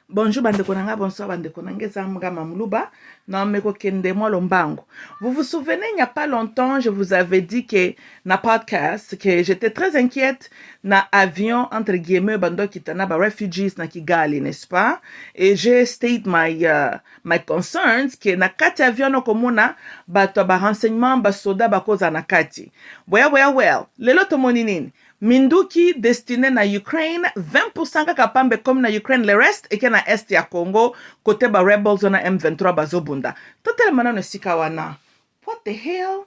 Bonjour bandeko nanga, bonsoir bandeko nanga, Zamga Mamlouba, non meko kende moi lombango. Vous vous souvenez, il n'y a pas longtemps, je vous avais dit que na podcast, que j'étais très inquiète na avion, entre guillemets, bando kitana ba refugees na Kigali, n'est-ce pas? Et j'ai state my concerns, que na kati avion no komuna, bato ba renseignement, ba soda ba koza na kati. Well, lelo tomoni nini? Minduki destiné na Ukraine, 20% kaka pambe comme na Ukraine, le reste eke na est ya Congo, côté ba rebels na M23 bazobunda. Totele manano sika wana. What the hell?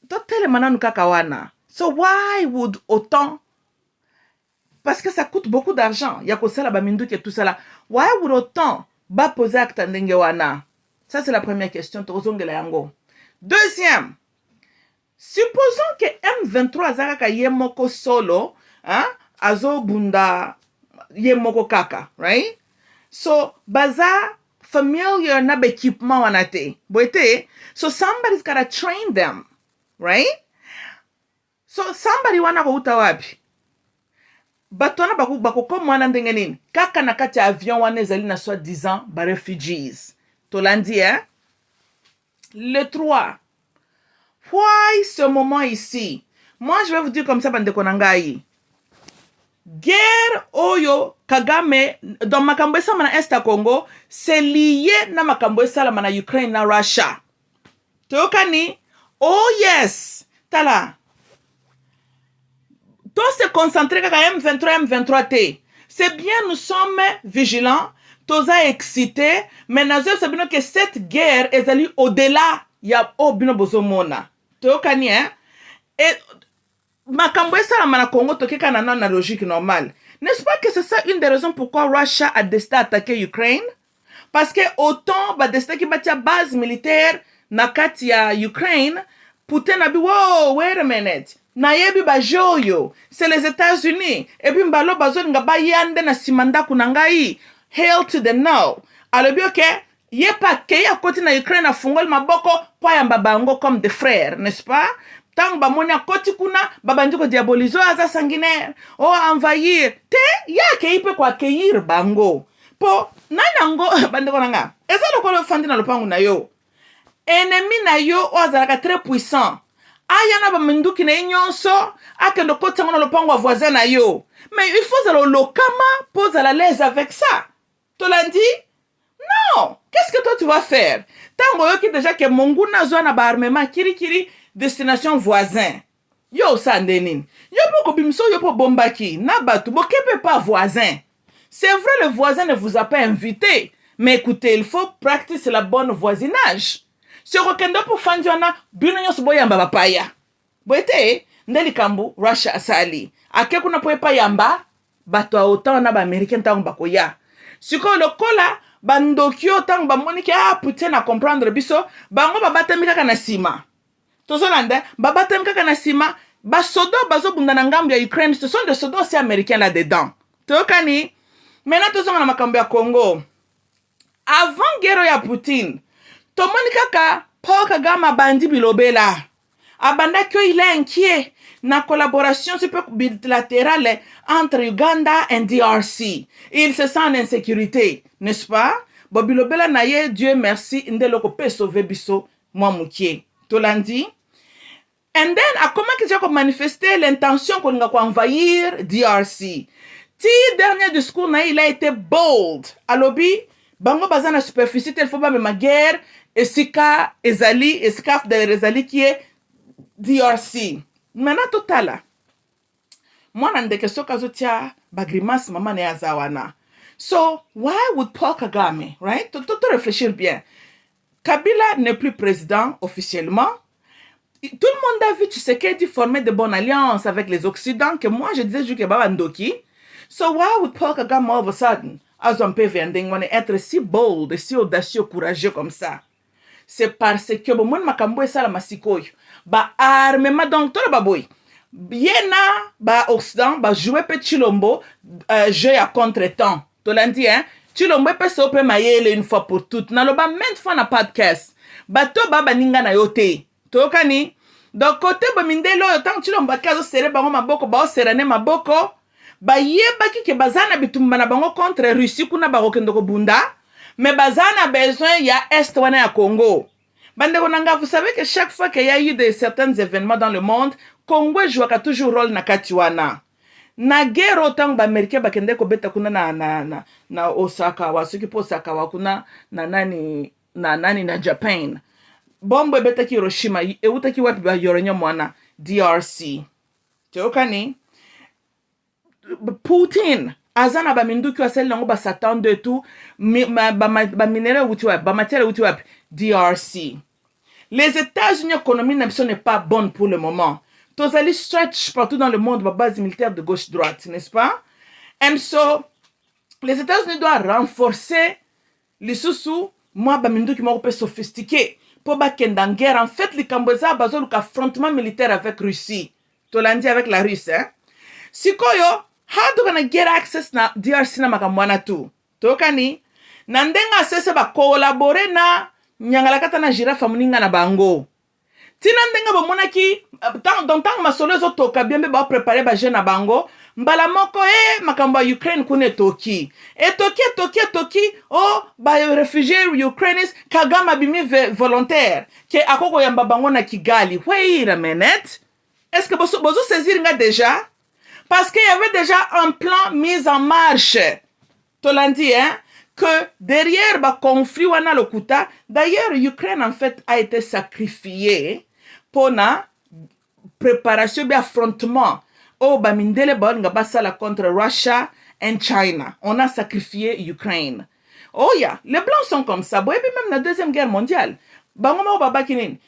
Totele manano kaka wana. So why would autant? Parce que ça coûte beaucoup d'argent. Yako sala ba minduki et tout ça là. Why would autant ba poser acte ndenge wana? Ça c'est la première question. Tozongela yango. Deuxième. Supposons que M23 azaka yemoko solo, hein, azo bunda yemoko kaka, right? So baza familiar na equipment wanate. Boite, so somebody's gotta train them, right? So somebody wana kuuta wapi? Batona bako komwana ndenge nini? Kaka na kati avion wana ezali na soi-disant ba refugees. Tolandi, hein? Le 3. Why ce moment ici? Moi, je vais vous dire comme ça, bande konangai. Guerre oyo Kagame dans makambo esala na Est à Congo, c'est lié na makambo esala na Ukraine na Russia. Tokani? Oh yes. Tala. Tout se concentrer kaka M23 T. C'est bien, nous sommes vigilants, toza excités, mais nous savons que cette guerre est allée au-delà ya obino bozomona. Tokani, hein? Et makambo esala na Congo tokeka na logique normale. N'est-ce pas que c'est ça une des raisons pourquoi Russia a décidé d'attaquer Ukraine? Parce que autant ba décidé ki batia base militaire na kati ya Ukraine, Putin a dit wow, wait a minute. Na yebi ba joyo, c'est les États-Unis. Et puis mbalo bazo nga ba yande na simanda kunangai. Hail to the no. Alors bien que ye pa ke ya koti na Ukraine a fungol maboko po ya mbabango comme des frères, n'est-ce pas? Tant ba moni koti kuna babandi ko diabolizo aza sanguinaire. Oh envahir. Te ya ke ipe kwa accueillir bango. Po nanango bandeko nanga. Eza lokolo fandi na lopangu na yo. Ennemi na yo ozalaka très puissant. Ayana ba minduki na nyonso akendo koti na lopangu wa voisin na yo. Mais il faut zalo lokama pose à l'aise avec ça. Tolandi? Non, qu'est-ce que toi tu vas faire? Tango yo ki déjà que monguna zo na ba armement kiri destination voisin. Yo sandenin. Yo poko bimso yo po bombaki na batu bokepe pas voisin. C'est vrai le voisin ne vous a pas invité, mais écoutez, il faut pratiquer la bonne voisinage. Se rokendo po fanjona bino nyos boyamba bapaya. Boete ndeli kambu Russia asali. Ake kuna po epa yamba bato autant na ba américain tango bakoya. Siko lokola bandokyo tango ba monike Putin na comprendre biso bango babatami kaka na sima. Tozolanda babatami kaka na sima ba sodo bazo bunda na ngambo ya Ukraine, ce sont des soldats aussi américains là dedans. Tokani maintenant tozonga na makambo ya Congo. Avant guerre ya Putin, tomoni kaka Paul Kagame bandi bilobela. Abanda que il est inquiet na collaboration super bilatérale entre Uganda et DRC. Il se sent en insécurité, n'est-ce pas? Bobilobela na ye, Dieu merci, ndeloko pe sauver biso mwa mukie. Tolandi? And then, a comment que j'ai manifesté l'intention qu'on a envahir DRC? Ti dernier discours na il a été bold. Alobi, bango bazana superficie, il faut pas même guerre, et sika ezali, et skaf de rezali qui est DRC. Maintenant totala. Moi nandeke soka zotia bagrimas mama ne azawana. So why would Paul Kagame, right? Tout réfléchir bien. Kabila n'est plus président officiellement. Tout le monde a vu Tshisekedi former de bonnes alliances avec les Occidents que moi je disais que Baba Ndoki. So why would Paul Kagame all of a sudden, as on peut être si bold, si audacieux, courageux comme ça? C'est parce que bon mon makambo esala masikoyo ba armement donc to ba boy yena ba Occident ba jouer pe Chilombo jeu à contre-temps to landi hein Chilombo pe so pe mayele une fois pour toutes na lo ba maintes fois na podcast ba to ba baninga na yote to kani donc côté ba mindelo tant Chilombo kazo seré ba maboko ba serane maboko bayebaki ke bazana bitumba na bango contre Russie kuna bakokende kobunda, mais bazana besoin ya est wana ya Congo. Bandeko nanga, vous savez que chaque fois qu'il y a eu certains événements dans le monde, Congo jouaka toujours rôle na kati wana. Na guerre autant ba Américain bakende ko beta kuna na Osaka wa soki po Osaka wa kuna na nani na Japan. Bombo beta ki Hiroshima e utaki wapi ba yorenya mwana DRC. Teokani Putin azana ba minduki wa sel nango ba Satan de tout ba minere uti wapi ba matière uti wapi DRC. Les États-Unis, l'économie n'est pas bonne pour le moment. Tous les stretch partout dans le monde, ma base militaire de gauche-droite, n'est-ce pas? And so, les États-Unis doivent renforcer les sous-sous, moi, bamindu qui m'a peu sophistiqué, pour bakken dans guerre. En fait, les Cambodgiens ont besoin d'un affrontement militaire avec Russie. Tu l'as dit avec la Russie, hein? Si koyo, how do we get access na DRC na makamwana tu? Tokani, nandenga sese ba collaborer na nyangalakata na girafa muninga na bango. Tina ndenga bomona ki dans tant masolo zo toka bien ba préparer ba jeune na bango mbala moko makambo ya Ukraine kune toki toki oh ba réfugiés Ukrainians Kagame bimi volontaire ke akoko yamba bango na Kigali. Wait a minute, est-ce que bozo saisir nga déjà, parce qu'il y avait déjà un plan mis en marche. Tolandi, hein, que derrière le conflit wana lokuta, d'ailleurs l'Ukraine en fait a été sacrifiée pour la préparation de affrontement au bamindele ba nga basala contre Russia et China. On a sacrifié l'Ukraine. Oh yeah, les blancs sont comme ça. Et puis même la deuxième guerre mondiale,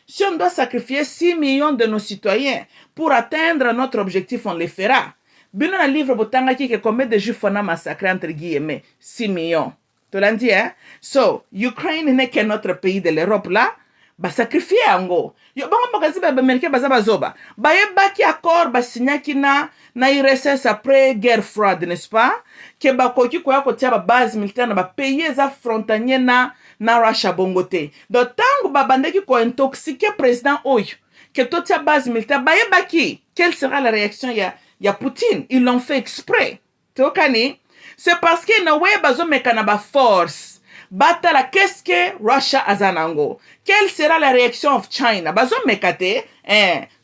si on doit sacrifier 6 millions de nos citoyens pour atteindre notre objectif, on le fera. Bino na livre botanga ki que combien de juifs on a massacré entre guillemets 6 millions. Tu l'as dit, hein? So, Ukraine n'est qu'un autre pays de l'Europe là, ba sacrifier ango. Yo bango bakazi ba Américain baza bazoba. Ba yebaki accord ba signaki na IRSS après guerre froide, n'est-ce pas? Que ba koki ko yakotia ba base militaire na ba pays za frontalier na Russia bongote. Donc tango ba bandeki ko intoxiquer président oyo, que totia base militaire ba yebaki quelle sera la réaction ya Poutine. Ils l'ont fait exprès. Tokani, c'est parce que na we bazo mekana ba force. Batala qu'est-ce que Russia azanango? Quelle sera la réaction of China? Bazo mekate,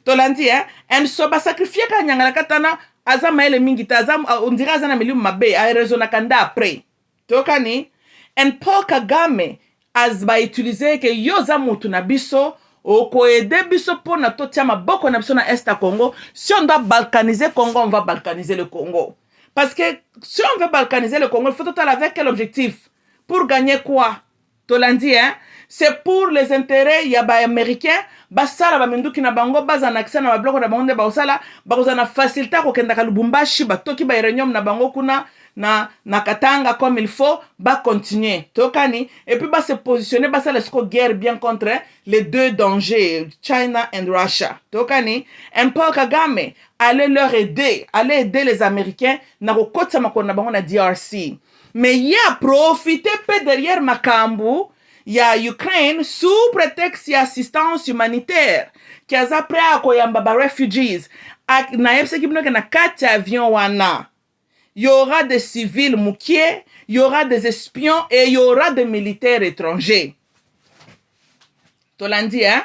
tolandi, and so ba sacrifier ka nyangala katana azama ele mingita azam on dirait azana milium mabe a raison kanda après. Tokani, and Paul Kagame as ba utiliser que yoza mutu na biso oko aider biso pour na totia maboko na biso na Est à Congo. Si on doit balkaniser Congo, on va balkaniser le Congo. Parce que si on veut balkaniser le Congo, il faut total avec quel objectif? Pour gagner quoi? Tolandi, hein? C'est pour les intérêts yaba américains. Basala ba minduki na bango baza na accès na bloko na bango de baosala bakoza na facilité ko kenda ka Lubumbashi batoki ba uranium na bango kuna na Katanga comme il faut, ba continuer. Tokani et puis ba se positionner ba ça l'esco guerre bien contre les deux dangers, China and Russia. Tokani and Paul Kagame allait leur aider, allait aider les Américains na ko kotsa makona bango na DRC. Mais il a profité peu derrière Makambu, il y a Ukraine sous prétexte d'assistance humanitaire qui a appris à koyamba ba refugees na yepse kibino na kati avion wana. Il y aura des civils moukiers, il y aura des espions et il y aura des militaires étrangers. Tolandi, hein?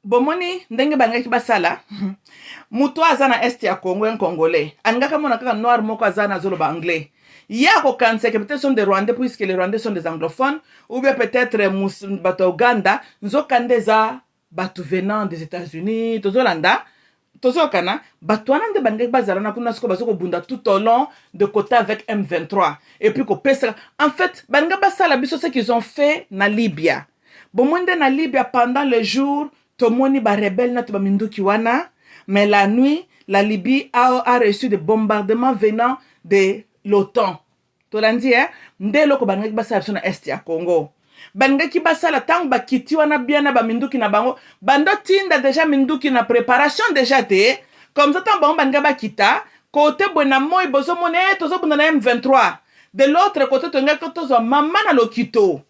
Bomoni ndenge bangaki basala muto azana Est ya Congo en congolais angaka mona kaka noir moko azana zolo ba anglais ya ko kanse que peut-être sont des Rwandais puisque les Rwandais sont des anglophones ou bien peut-être bato Uganda nzokandeza bato venant des États-Unis tozolanda tozokana bato wana nde bangaki bazala na kuna siko bazoko bunda tout au long de côté avec M23 et puis ko pesa en fait banga basala biso ce qu'ils ont fait na Libya bomonde na Libya pendant le jour tomoni ba rebelle na to ba minduki wana, mais la nuit la Libye a reçu des bombardements venant de l'OTAN. Tolandi, hein? Ndelo ko bangaki basala biso na Est ya Congo. Bangaki basala tang ba kiti wana bien na ba minduki na bango, bando tinda déjà minduki na préparation déjà te, comme ça tant bango banga ba kita, côté bona moi bozo mone tozo bunda na M23. De l'autre côté tonga tozo mama na lokito.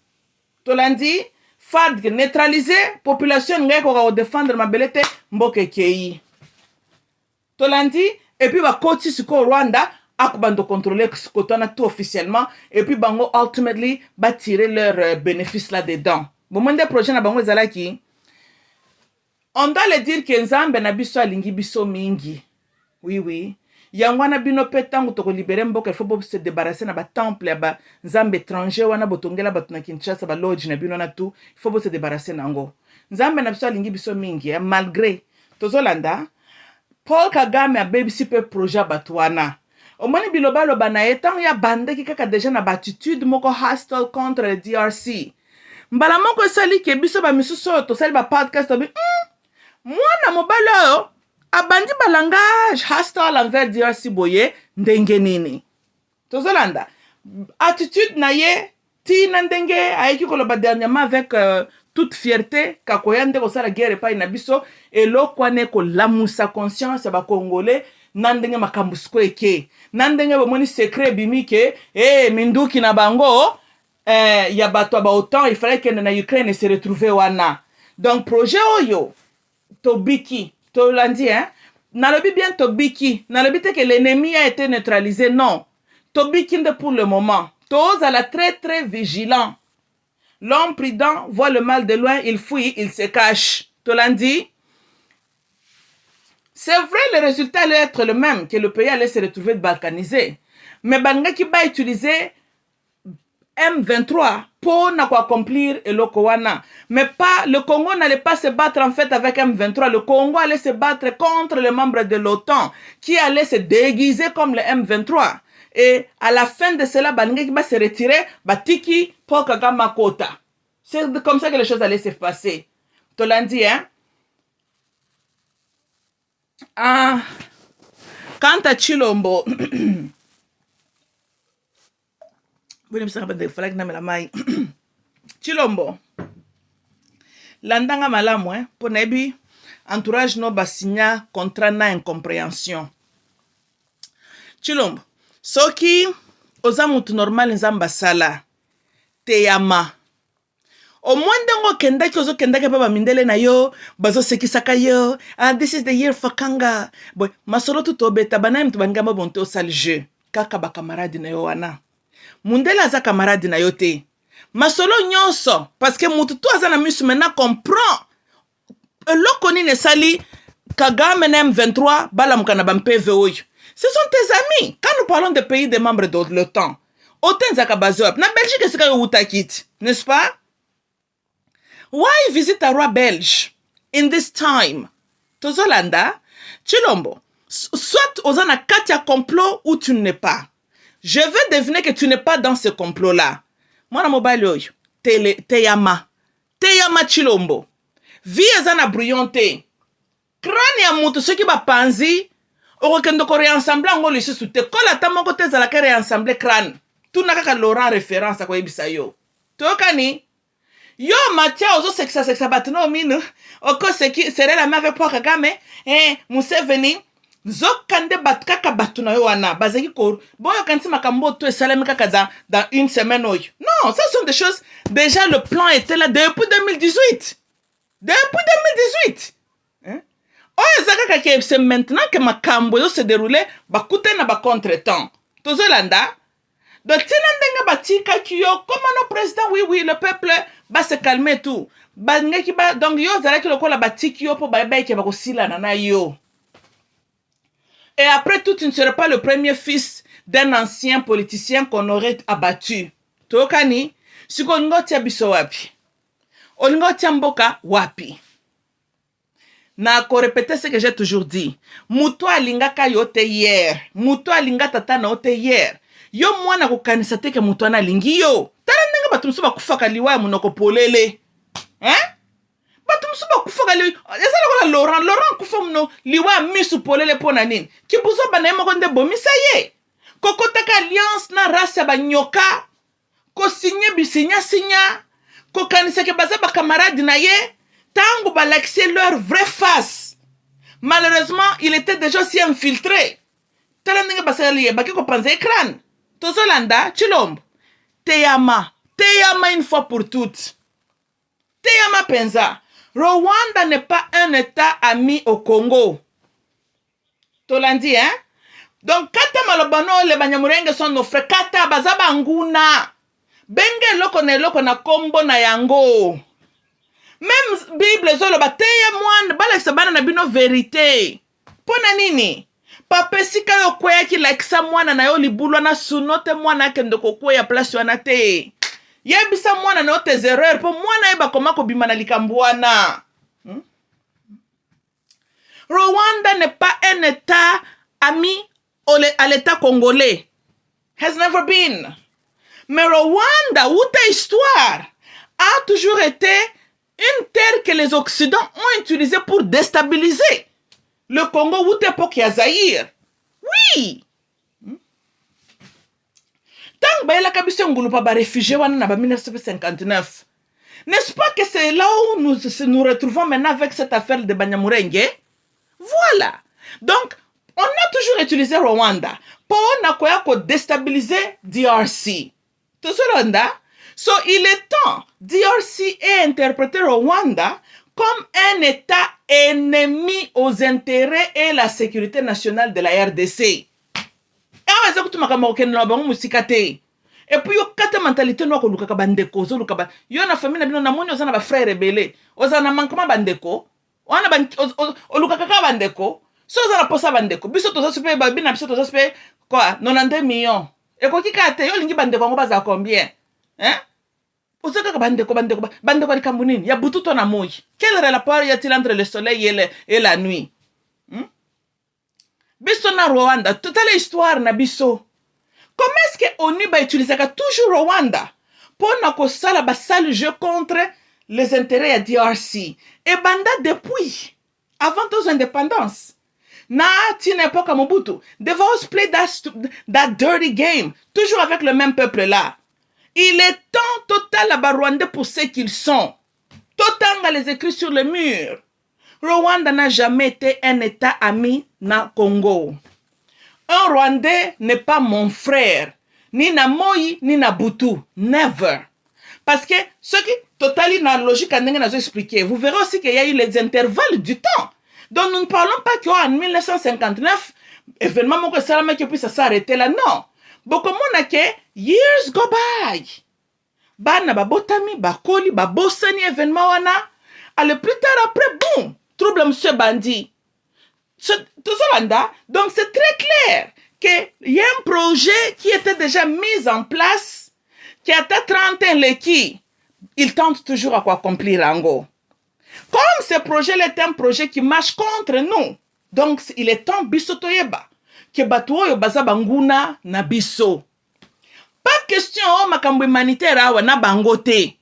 Tolandi FARD neutraliser population ngai ko défendre ma belete mboke kei. Tolandi et puis bakoti siko Rwanda akubando contrôler kotana tout officiellement et puis bango ultimately ba tirer leur bénéfice là dedans bon monde projet na bango ezalaki on doit le dire que nzambe na biso alingi biso mingi oui yango wana bino pe tango toko libérer mboka il faut se débarrasser na ba temple ya ba nzambe étranger wana botongela bato na Kinshasa ba lodge na bino na tout il faut se débarrasser nango nzambe na biso alingi biso mingi malgré tozolanda Paul Kagame abebisi pe projet bato wana omoni bilobaloba na ye ntango ya bandeki kaka deja na battitude moko hostile contre le DRC mbala moko esali ke biso bamisusu oyo tosali bapodcast tobi mwana mobali oyo abandi balangage hostile envers DRC boye ndenge nini tozolanda attitude na ye tina ndenge ayeki koloba dernièrement avec toute fierté kakoya nde kosala guerre epai na biso eloko wana ekolamusa conscience ya bakongolais na ndenge makambo siko eke na ndenge bomoni secret ebimi ke minduki na bango ya bato ya baotan il fallait kende na Ukraine se retrouver wana donc projet oyo tobiki tolandi nalobi bien tobiki nalobi te que l'ennemi a été neutralisé non tobiki nde pour le moment tozala très très vigilant. L'homme prudent voit le mal de loin, il fuit, il se cache. Tolandi. C'est vrai, le résultat allait être le même, que le pays allait se retrouver balkanisé. Mais Banga qui va utiliser M23 pour accomplir le Kowana. Mais pas, le Congo n'allait pas se battre en fait avec M23. Le Congo allait se battre contre les membres de l'OTAN qui allaient se déguiser comme le M23. Et à la fin de cela, Banenge qui va se retirer, Batiki pour Kagama Kota. C'est comme ça que les choses allaient se passer. Tolandi, quant à Chilombo, Chilombo, landanga malamu, pour nebi, entourage no basigna contrat na incompréhension. Chilombo. Soki oza mutu normal nzamba sala teyama omwende ngo kendaki ozo kendaki pa bamindele na yo bazo sekisaka yo this is the year for Kanga boy masolo tu tobeta bana mtu bangamba bonto sal jeu kaka ba camarade na yo wana mundele aza camarade na yo te masolo nyonso parce que mutu tu aza na misu maintenant comprend eloko nini sali Kagame na M23 bala mukana bampeve oyo. Ce sont tes amis. Quand nous parlons des pays des membres de l'OTAN, autant Zakabazop, na Belgique c'est quand Outakit, n'est-ce pas? Why visit a roi belge in this time? Tozolanda, Chilombo, soit aux ana katia complot ou tu n'es pas. Je veux deviner que tu n'es pas dans ce complot-là. Moi, na mobile yoyo, teyama Chilombo. Vie ezana brouillonté. Crâne ya mutu soki ba panzi. Okendo ko réensemble ngo lisusu te kola tamoko te zala ka réensemble crâne tout na kaka Laurent référence ko yebisa yo tokani yo Matia ozo sexa batno mino oko seki serre la main avec Paul Kagame Museveni zokande bat kaka batuna yo wana bazeki ko boyo kanti makambo to esalemi kaka dans une semaine oyo non ça sont des choses déjà le plan était là depuis 2018 c'est maintenant que ma cambo se déroulait bakute na ba contretemps tozolanda donc tinandenga batika kiyo comme nos président oui le peuple va se calmer tout bangeki ba donc yo zalaki lokola batiki yo po baike bakosila na yo et après tout tu ne serais pas le premier fils d'un ancien politicien qu'on aurait abattu tokani siko ngotia biso wapi olingotia mboka wapi. Na ko répéter ce que j'ai toujours dit. Muto alingaka yote hier. Muto alinga tata na yote hier. Yo mwana ko kanisa te ke muto na lingi yo. Tala ndenge batu musuba kufaka liwa munoko polele. Batu musuba kufaka liwa. Yasa la Laurent kufa muno liwa misu polele pona nini. Kibuzo bana yemo konde bomisa ye. Kokotaka alliance na race ba nyoka. Ko signé sinya. Ko kanisa ke baza ba camarade na ye. Tango balaxer leur vraie face. Malheureusement, il était déjà si infiltré. Talandinga basali baki ko panze écran. Tozolanda Chilombo. Teyama une fois pour toutes. Teyama penza. Rwanda n'est pas un état ami au Congo. Tolandi Donc kata malobano le banyamurenge sont nos frères, kata bazaba nguna benge loko na kombo na yango. Même Bible zolo bateya mwana balakisa bana na bino vérité. Pona nini? Papesika yo kweyaki lakisa mwana na yo libulwa na sunote mwana akende kokweya place wana te. Yebisa mwana na yo tes erreurs po mwana yeba koma kobima na likambo wana. Rwanda n'est pas un état ami à l'état congolais. Has never been. Mais Rwanda, où ta histoire, a toujours été une terre que les Occidentaux ont utilisée pour déstabiliser le Congo, où t'es époque ya Zaïre. Oui. Tant que la Kabissi Ngulu pas réfugié en 1959. N'est-ce pas que c'est là où nous retrouvons maintenant avec cette affaire de Banyamulenge? Voilà. Donc, on a toujours utilisé Rwanda pour déstabiliser DRC. Tout ça, so il est temps. DRC est interprété Rwanda comme un État ennemi aux intérêts et la sécurité nationale de la RDC. Et puis, il y a une mentalité qui il y a une famille qui a un frère rebelle. Il y a un manquement bandeko. Il y a un bandeko. Si vous avez posé bandeko, biso tozo super babina biso tozo super quoi 92 millions. Et quoi qui kate yo lingi bandeko ngo baza combien? Hein? Osaka bandeko li kambunini ya bututo na moi. Quel rapport y a-t-il entre le soleil et la nuit? Biso na Rwanda, toute l'histoire na biso. Comment est-ce que ONU va utiliser toujours Rwanda pour na sala basal jeu contre les intérêts à DRC? Et banda depuis avant nos indépendances. Na tina époque à Mobutu, they always play that dirty game, toujours avec le même peuple là. Il est temps total à Rwanda pour ce qu'ils sont. Total à les écrits sur le mur. Rwanda n'a jamais été un état ami na Congo. Un Rwandais n'est pas mon frère, ni na Moi, ni na Butu, never. Parce que ce qui totalement na logique à nous expliquer, vous verrez aussi qu'il y a eu les intervalles du temps. Donc nous ne parlons pas qu'en 1959, événement mon que qui puisse s'arrêter là, non. Beaucoup de que years go by. Bana babotami, bakoli, babosani événement wana. Allez plus tard après, boum, trouble monsieur bandit. Tout ça là, donc c'est très clair qu'il y a un projet qui était déjà mis en place, qui a 30 ans l'équipe. Il tente toujours à quoi accomplir en gros. Comme ce projet est un projet qui marche contre nous, donc il est temps biso toyeba que batuo yo baza banguna na biso. Pas question makambo humanitaire awa na bango te.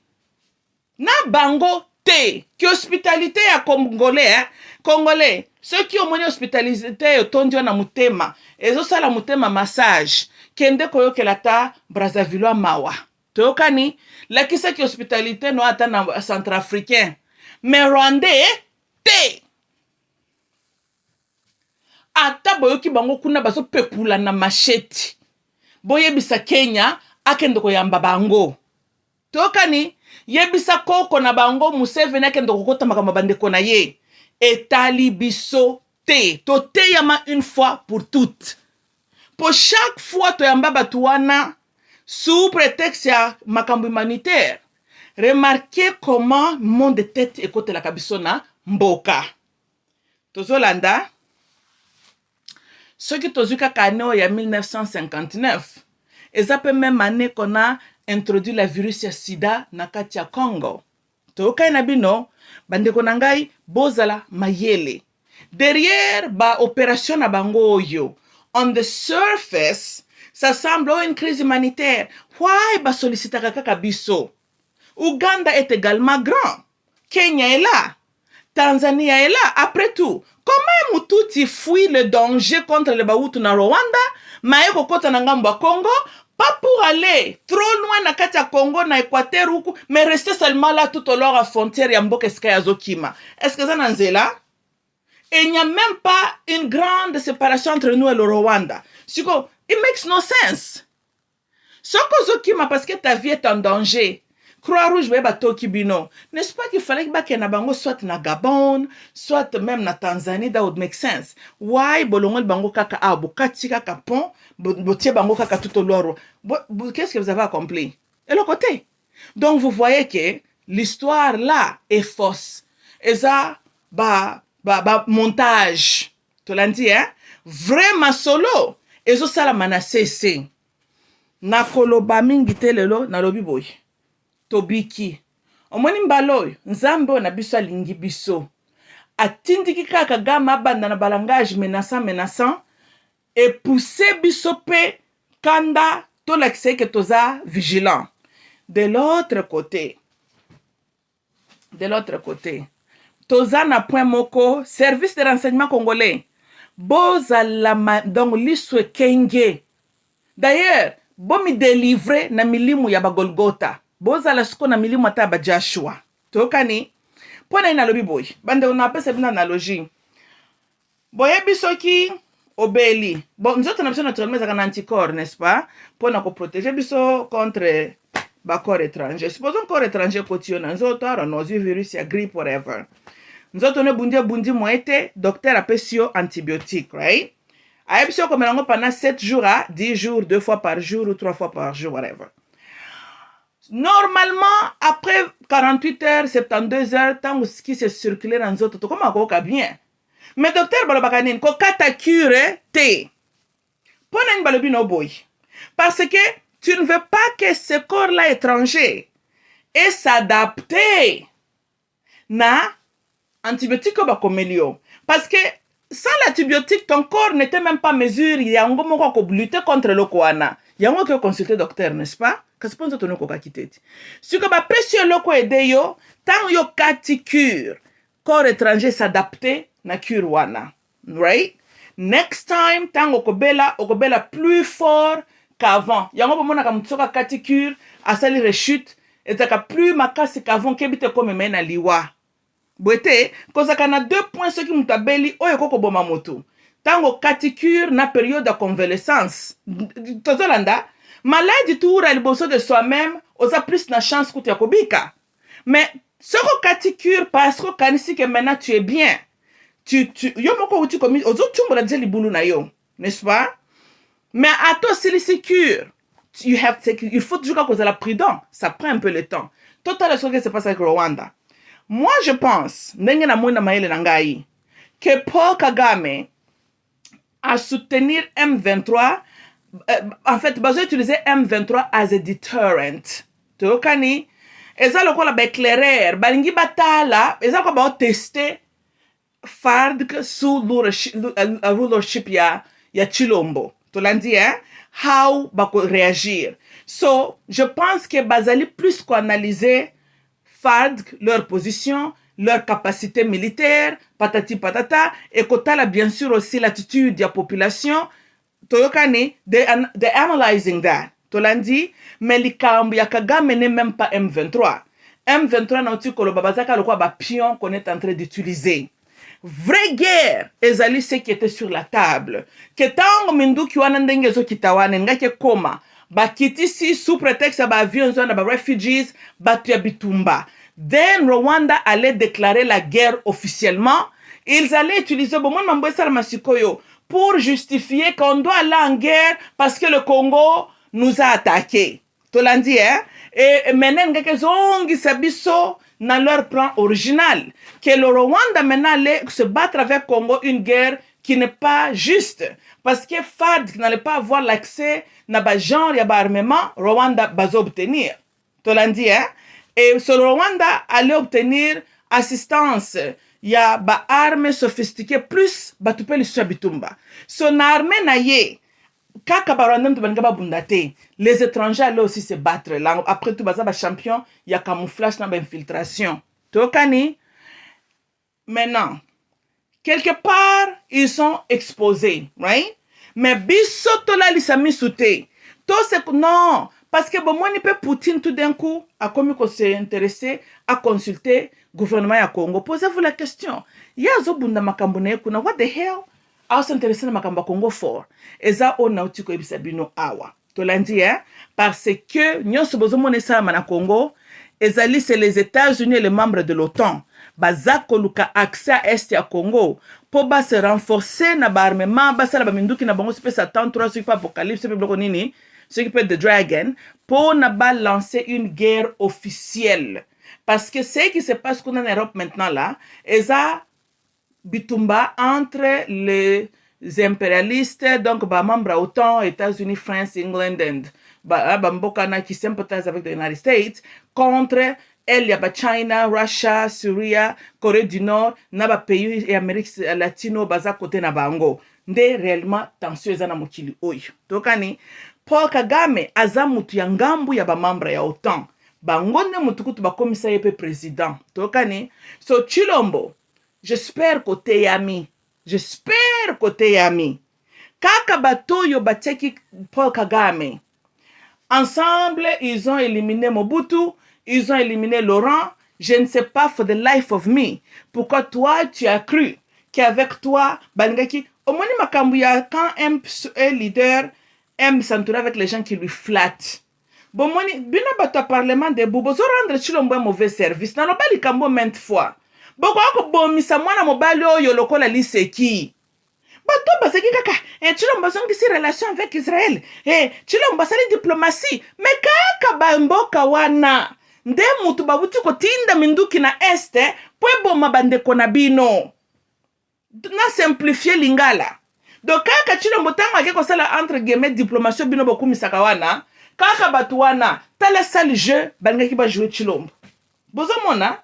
Na bango te. Qui hospitalité à Congolais, ceux qui ont mon hospitalité otondio na mutema, ezo sala mutema massage, kende koyo kelata Brazzaville mawa. Tokani, la kisa qui hospitalité no ata na centrafricain. Mais Rwandais, te. Ata boyoki bango kuna baso pepula na machete. Boyebisa Kenya, akendo koyamba bango. Tokani, yebisa koko na bango Museveni akendo kokota makamba bandeko na ye. Etali biso te. To te yama une fois pour toutes. Pour chaque fois to yamba batuana, sous prétexte ya makambo humanitaire. Remarquez comment monde de tête écoute la kabisona mboka. Tozolanda. Ce qui tozuka kaneo ya 1959. Et ça peut même année qu'on a introduit la virus ya sida na kati ya Congo. Toka na bino bandeko nangai bozala mayele. Derrière ba opération na bango oyo. On the surface, ça semble une crise humanitaire. Why ba sollicita kaka biso? Ouganda est également grand. Kenya est là. Tanzanie est là. Après tout, comment Mututi fuit le danger contre les Bahutu na Rwanda, maeko kota na ngambo Congo, pas pour aller trop loin na kati ya Congo na Équateur huku, mais rester seulement là tout au long à frontière ya mboka eska ya Zokima. Est-ce que ça nanzela? Et il n'y a même pas une grande séparation entre nous et le Rwanda. It makes no sense. Soko Zokima parce que ta vie est en danger. Croix-Rouge ba toki bino. N'est-ce pas qu'il fallait que na bango soit na Gabon, soit même na Tanzanie, that would make sense. Why bolongol bango kaka bokati kaka pont, botie bango kaka tout au loro. Qu'est-ce que vous avez accompli? Et le côté. Donc vous voyez que l'histoire là est fausse. Et ça, montage. Tu l'as dit, hein? Vraiment solo. Et ça, la manasese. Na koloba mingi te lelo na lobi boy. Tobiki. Omoni mbaloy, nzambe na biso alingi biso. Atindiki kaka gama banda na balangage menaçant et pousser biso pe kanda to l'accès que toza vigilant. De l'autre côté, toza na point moko, service de renseignement congolais. Bozala donc liswe kenge. D'ailleurs, bo mi délivrer na milimu ya bagolgota. Bozala siko na milimu ata ba Joshua. Tokani, pona ina lobi boy. Bande on appelle ça une analogie. Boye bisoki obeli. Bon, nous autres, naturellement, ça un anticorps, n'est-ce pas? Pour nous protéger biso contre ba corps étranger. Supposons corps étranger quotidien, nous autres, nos virus, ya grippe, whatever. Nous autres, on a bundi moite, docteur appelle antibiotique, right? A epsio comme on pendant 7 jours à 10 jours, 2 fois par jour ou 3 fois par jour, whatever. Normalement, après 48 heures, 72 heures, tant qui se circule dans nous autres, comment on a bien? Mais docteur Balobakanin, ko kata cure te. Pona une balobi no boy. Parce que tu ne veux pas que ce corps-là étranger et s'adapter na antibiotique ba komelio. Parce que sans l'antibiotique, ton corps n'était même pas mesure. Il y a un moment qu'on lutter contre le koana. Il y a un moment que consulter docteur, n'est-ce pas? Qu'est-ce que tu as quitté? Si tu as pression loko ede yo, tant yo kati cure, corps étranger s'adapter na cure wana, right? Next time, tant okobela plus fort qu'avant. Yango bomona ka mutsoka kati cure, asali rechute, etaka plus makasi qu'avant kebite comme mena liwa. Boete, kozaka na 2 points ceux qui mutabeli oyo koko boma moto. Tango kati cure na période de convalescence. Tozolanda, malade tour à liboso de soi-même, osa plus na chance kuti yakobika. Mais ce ko kati cure parce que kanisi que maintenant tu es bien. Yo moko uti komi ozo tumbola dje libulu na yo, n'est-ce pas? Mais à toi c'est cure. Il faut toujours cause la prudent, ça prend un peu le temps. Total ce que se passe avec Rwanda. Moi je pense, ndenge na mona maele na ngai, que Paul Kagame a soutenir M23 en fait, besoin utiliser M23 as a deterrent. Tokani, eza lokola ba éclaireur, balingi batala, eza ko ba tester FARDC sous rulership ya Chilombo. Tolandi, hein? How bako réagir. So, je pense que bazali plus qu'analyser FARDC, leur position, leur capacité militaire, patati patata, et kotala bien sûr aussi l'attitude de la population. Toyokani, they analyzing that. Tolandi, mais likambu ya Kagame n'est même pas M23. M23 na uti kolo babazaka lokwa ba pion qu'on est en train d'utiliser. Vraie guerre, ezali ce qui était sur la table. Que tango minduki wana ndenge zo kitawane ngake koma. Ba kitisi sous prétexte ba avions na ba refugees batu ya bitumba. Then Rwanda allait déclarer la guerre officiellement. Ils allaient utiliser bon mambo sala masikoyo pour justifier qu'on doit aller en guerre parce que le Congo nous a attaqués. Tolandi, hein? Et maintenant, quelques sabiso dans leur plan original. Que le Rwanda maintenant allait se battre avec le Congo une guerre qui n'est pas juste. Parce que FARDC n'allait pas avoir l'accès à un genre d'armement, Rwanda va obtenir. Tolandi, hein? Et ce Rwanda allait obtenir assistance. Il y a des armes sophistiquées plus batupeli suabitumba. Son armée naye kaka barandem to banga bundate. Les étrangers allaient aussi se battre là. Après tout baza ba champion, il y a camouflage na ba infiltration. Tokani. Maintenant, quelque part ils sont exposés, right? Mais bisoto la lisami souté. To c'est non, parce que bon moi ni peut Poutine tout d'un coup a commis qu'on s'est intéressé à consulter gouvernement ya Congo. Posez-vous la question. Yazo bunda makambo na kuna what the hell? A s'intéresser na makambo Congo for. Eza ona utiko ebisabino awa. Tolandi, hein? Parce que nyonso bozo monesa na Congo ezali c'est les États-Unis et les membres de l'OTAN baza koluka accès à est ya Congo po ba se renforcer na ba armement basala ba minduki na bango space attendre 3 sur apocalypse pe bloko nini ce qui peut être the dragon pour na ba lancer une guerre officielle parce que ce qui se passe en Europe maintenant là eza bitumba entre les impérialistes donc ba membres OTAN États-Unis France England and ba mboka na qui sympathise avec the United States contre elle y a ba China, Russia, Syria, Corée du Nord, na ba pays et Amérique latino baza côté na bango. Nde réellement tension eza na mokili oyo. Tokani Paul Kagame aza mutu ya ngambu ya ba membre ya OTAN. Bango nde mutu kutu ba komisa yepe président. Tokani so Chilombo, j'espère côté yami. J'espère côté yami. Kaka batoyo bateki Paul Kagame. Ensemble, ils ont éliminé Mobutu. Ils ont éliminé Laurent. Je ne sais pas for the life of me. Pourquoi toi, tu as cru qu'avec toi, Bangaki, au moins, quand un leader aime s'entourer avec les gens qui lui flattent. Bon, moi, bien abattu parlement de Bobo, so rendre Chilombo un mauvais service. N'a pas li kambo maintes fois. Bon, quoi, bon, misa mwana mobali oyo lokola li seki. Bato baseki kaka Chilombo songi si relation avec Israël. Chilombo sali diplomatie. Mais kaka bamboka wana. Nde mutu babuti kotinda minduki na este pwe boma bandeko na bino na simplifier lingala donc kaka Chilombo tango ake kosala entre guillemets diplomatie bino bokumisaka wana kaka batu wana tala sale jeu balingaki ba jouer Chilombo bozomona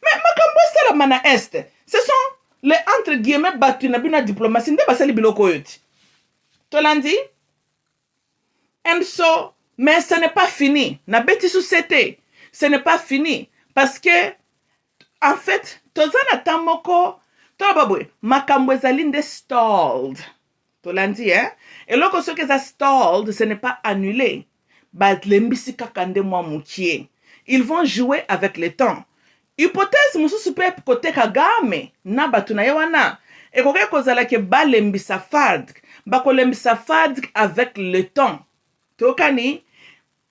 mais makambo sala mana este ce sont les entre guillemets batu na bino diplomatie nde basali biloko yoti tolandi and so mais ce n'est pas fini na beti société. Ce n'est pas fini. Parce que, en fait, tozana tamoko, tobabwe, makambo ezalinde stalled. Tolandi, hein? Et lorsque ce qui est stalled, ce n'est pas annulé. Badlembisi kakande mwa mukie. Ils vont jouer avec le temps. Hypothèse, mususu pe kote Kagame, na batu na yawana. Et koke kozala ke balembisa fadg. Bakolembisa fadg avec le temps. Tokani,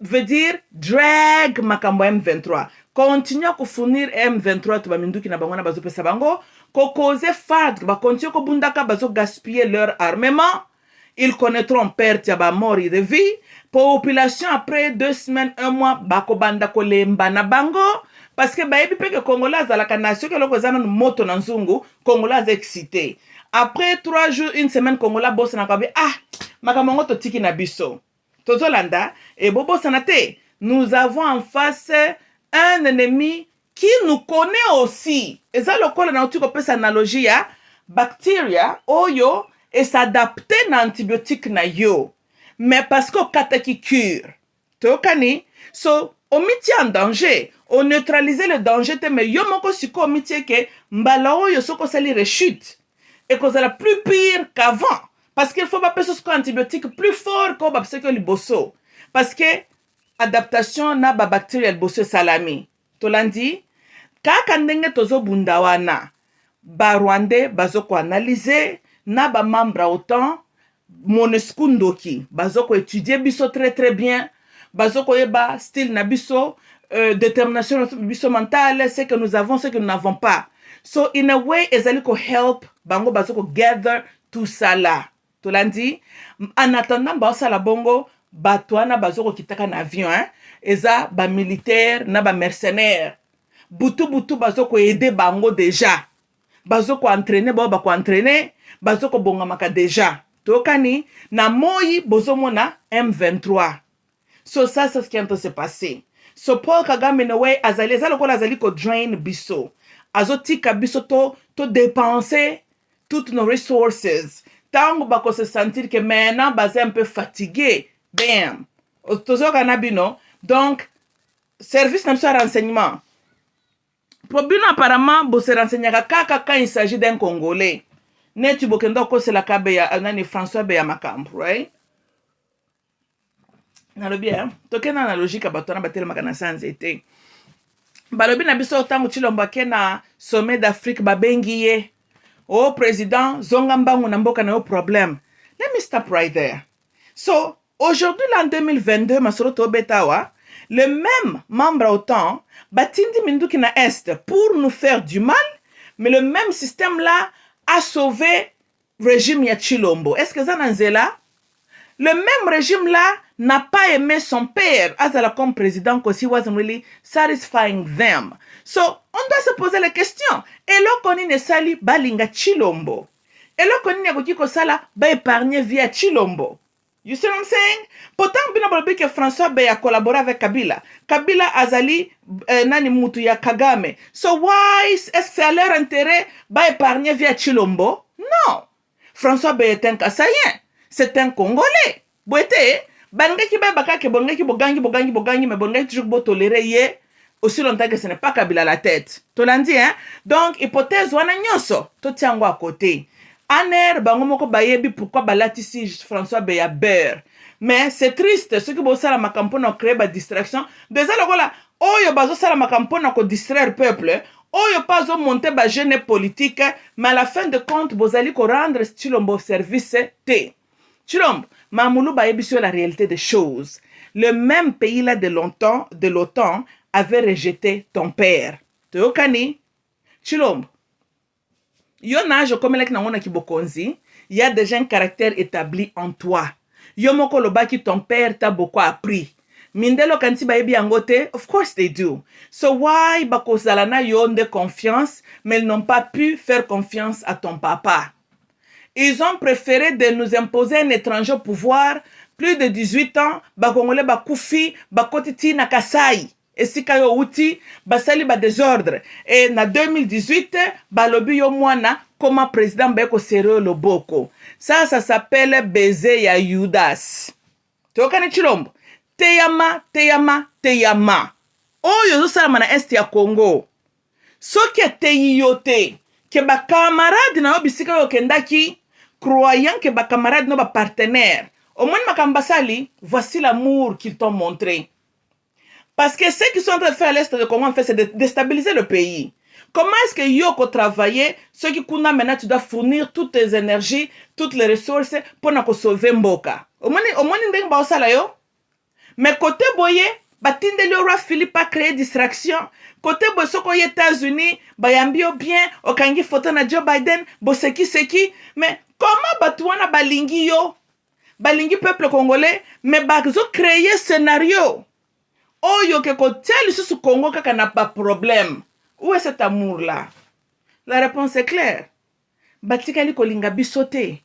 veut dire drag makambo M23. Continue à fournir M23 to baminduki na bango na bazo pesa bango. Ko cause fad ba continue ko bundaka bazo gaspiller leur armement. Ils connaîtront perte ya ba mort de vie. Population après 2 semaines, 1 mois bako banda ko lemba na bango parce que ba yebi peke Congolais za la nation ke loko zana moto na nzungu Congolais excité. Après 3 jours, 1 semaine Congolais boss na kabe makambo ngo to tiki na biso. Tozolanda et Bobo Sanate, nous avons en face un ennemi qui nous connaît aussi. Et ça, le col, on a une analogie, bactéria, oyo, et s'adapter à antibiotique na yo. Mais parce qu'on kataki cure. Tokani, so, on miti en danger. On neutraliser le danger, mais yo moko siko miti ke mbala oyo soko sali rechute. Et qu'on sera plus pire qu'avant. Parce qu'il faut pas passer sur antibiotique plus fort que le bosso. Parce que adaptation na ba bactérie bosso salami. Tolandi, kaka ndenge tozo bundawana. Ba Rwandais bazoko analyser na ba membre autant Monusco ndoki bazoko étudier biso très très bien. Bazoko yeba style na biso détermination biso mentale, ce que nous avons, ce que nous n'avons pas. So in a way ezaliko help bango bazoko gather tout ça là. Tolandi, en attendant, la bongo, batouana bazoko kitaka na avion, hein, eza ba militaire, na ba mercenaire. Butu bazoko aider bango déjà. Bazoko entraîner, bako entraîner, bazoko bongamaka déjà. Tokani, na moi bozomona M23. So ça, c'est ce qui est en train de se passer. So Paul Kagame, in a way, azali ko drain biso. Azotika biso to dépenser toutes nos ressources. Tango bako se sentir que maintenant basé un peu fatigué, bam, toujours canabino. Donc service n'a pas renseignement. Probino apparemment bo se renseigner kaka quand il s'agit d'un Congolais. Ne tu bokendo ko c'est la kabeya nani François Beya Makambu, right? Na lo bien, toke na analogie ka batona batele makana sans été. Balobi na biso tango Chilombo ke na sommet d'Afrique babengi ye. Oh, président, Zongambangu Namboka na problème. Let me stop right there. So, aujourd'hui, en 2022, Masoroto Betawa, le même membre autant, batindi minduki na est pour nous faire du mal, mais le même système là a sauvé le régime ya Chilombo. Est-ce que ça là? Le même régime là n'a pas aimé son père Azala comme président because he wasn't really satisfying them. So, on doit se poser la question. Et là, qu'on ne sali balinga Chilombo. Et là, qu'on ne goki ko sala ba épargner via Chilombo. You see what I'm saying? Pourtant, bino bolobi que François Bey a collaboré avec Kabila. Kabila azali nani mutu ya Kagame. So why est-ce que c'est à leur intérêt ba épargner via Chilombo? Non. François Bey est un Kassayen. C'est un Congolais. Boete, bangaki ba bakake bongaki bogangi, mais bongaki toujours beau tolérer ye aussi longtemps que ce n'est pas Kabila la tête. Tolandi, hein? Donc, hypothèse wana nyonso, to tiango à côté. Aner, bango moko bayebi pourquoi balatisi François Beya beurre. Mais c'est triste, ceux qui bossent à la makampo na créer ba distraction. Déjà, là, oyo bazo sala makampo na ko distraire peuple. Oyo pas zo monter ba jeune politique, mais à la fin de compte, bozali ko rendre Chilombo service te. Chilombo, Mamoulou bayebi sur la réalité des choses. Le même pays là de l'OTAN avait rejeté ton père. Teokani, Chilombo. Yo nage comme elek na ngona kibokonzi, il y a déjà un caractère établi en toi. Yo moko lobaki ton père t'a beaucoup appris. Mindelo kanti baebi angote, of course they do. So why bakozala na yo de confiance, mais ils n'ont pas pu faire confiance à ton papa. Ils ont préféré de nous imposer un étranger au pouvoir, plus de 18 ans, bakongole bakoufi, bakotiti na kasai. Et si kayo uti, basali ba désordre. Et na 2018, balobi yo mwana, comme président beko sérieux loboko. Ça s'appelle baiser ya Judas. Tokane Chilombo. Teyama. Oyo zo salama na est ya Congo. Soki teyi yote, ke ba camarade na obisika yo kendaki, croyant que ba camarade no ba partenaire. Au moins makambasali, voici l'amour qu'ils t'ont montré. Parce que ce qu'ils sont en train de faire à l'Est de Congo, en fait, c'est de déstabiliser le pays. Comment est-ce que Yoko travailler, ce qui kuna maintenant, tu dois fournir toutes tes énergies, toutes les ressources pour nous sauver Mboka. Au moins, il y a un yo. Mais côté boye, batinde le roi Philippe a créé distraction. Côté boye, soko aux États-Unis, bayambio bien, okangi photo na Joe Biden, seki. Mais comment batouana balingi yo? Balingi peuple congolais, mais bazo créer scénario. Oyo ke kotel sous Congo kaka n'a pas problème. Où est cet amour-là? La réponse est claire. Batikali kolinga bisote.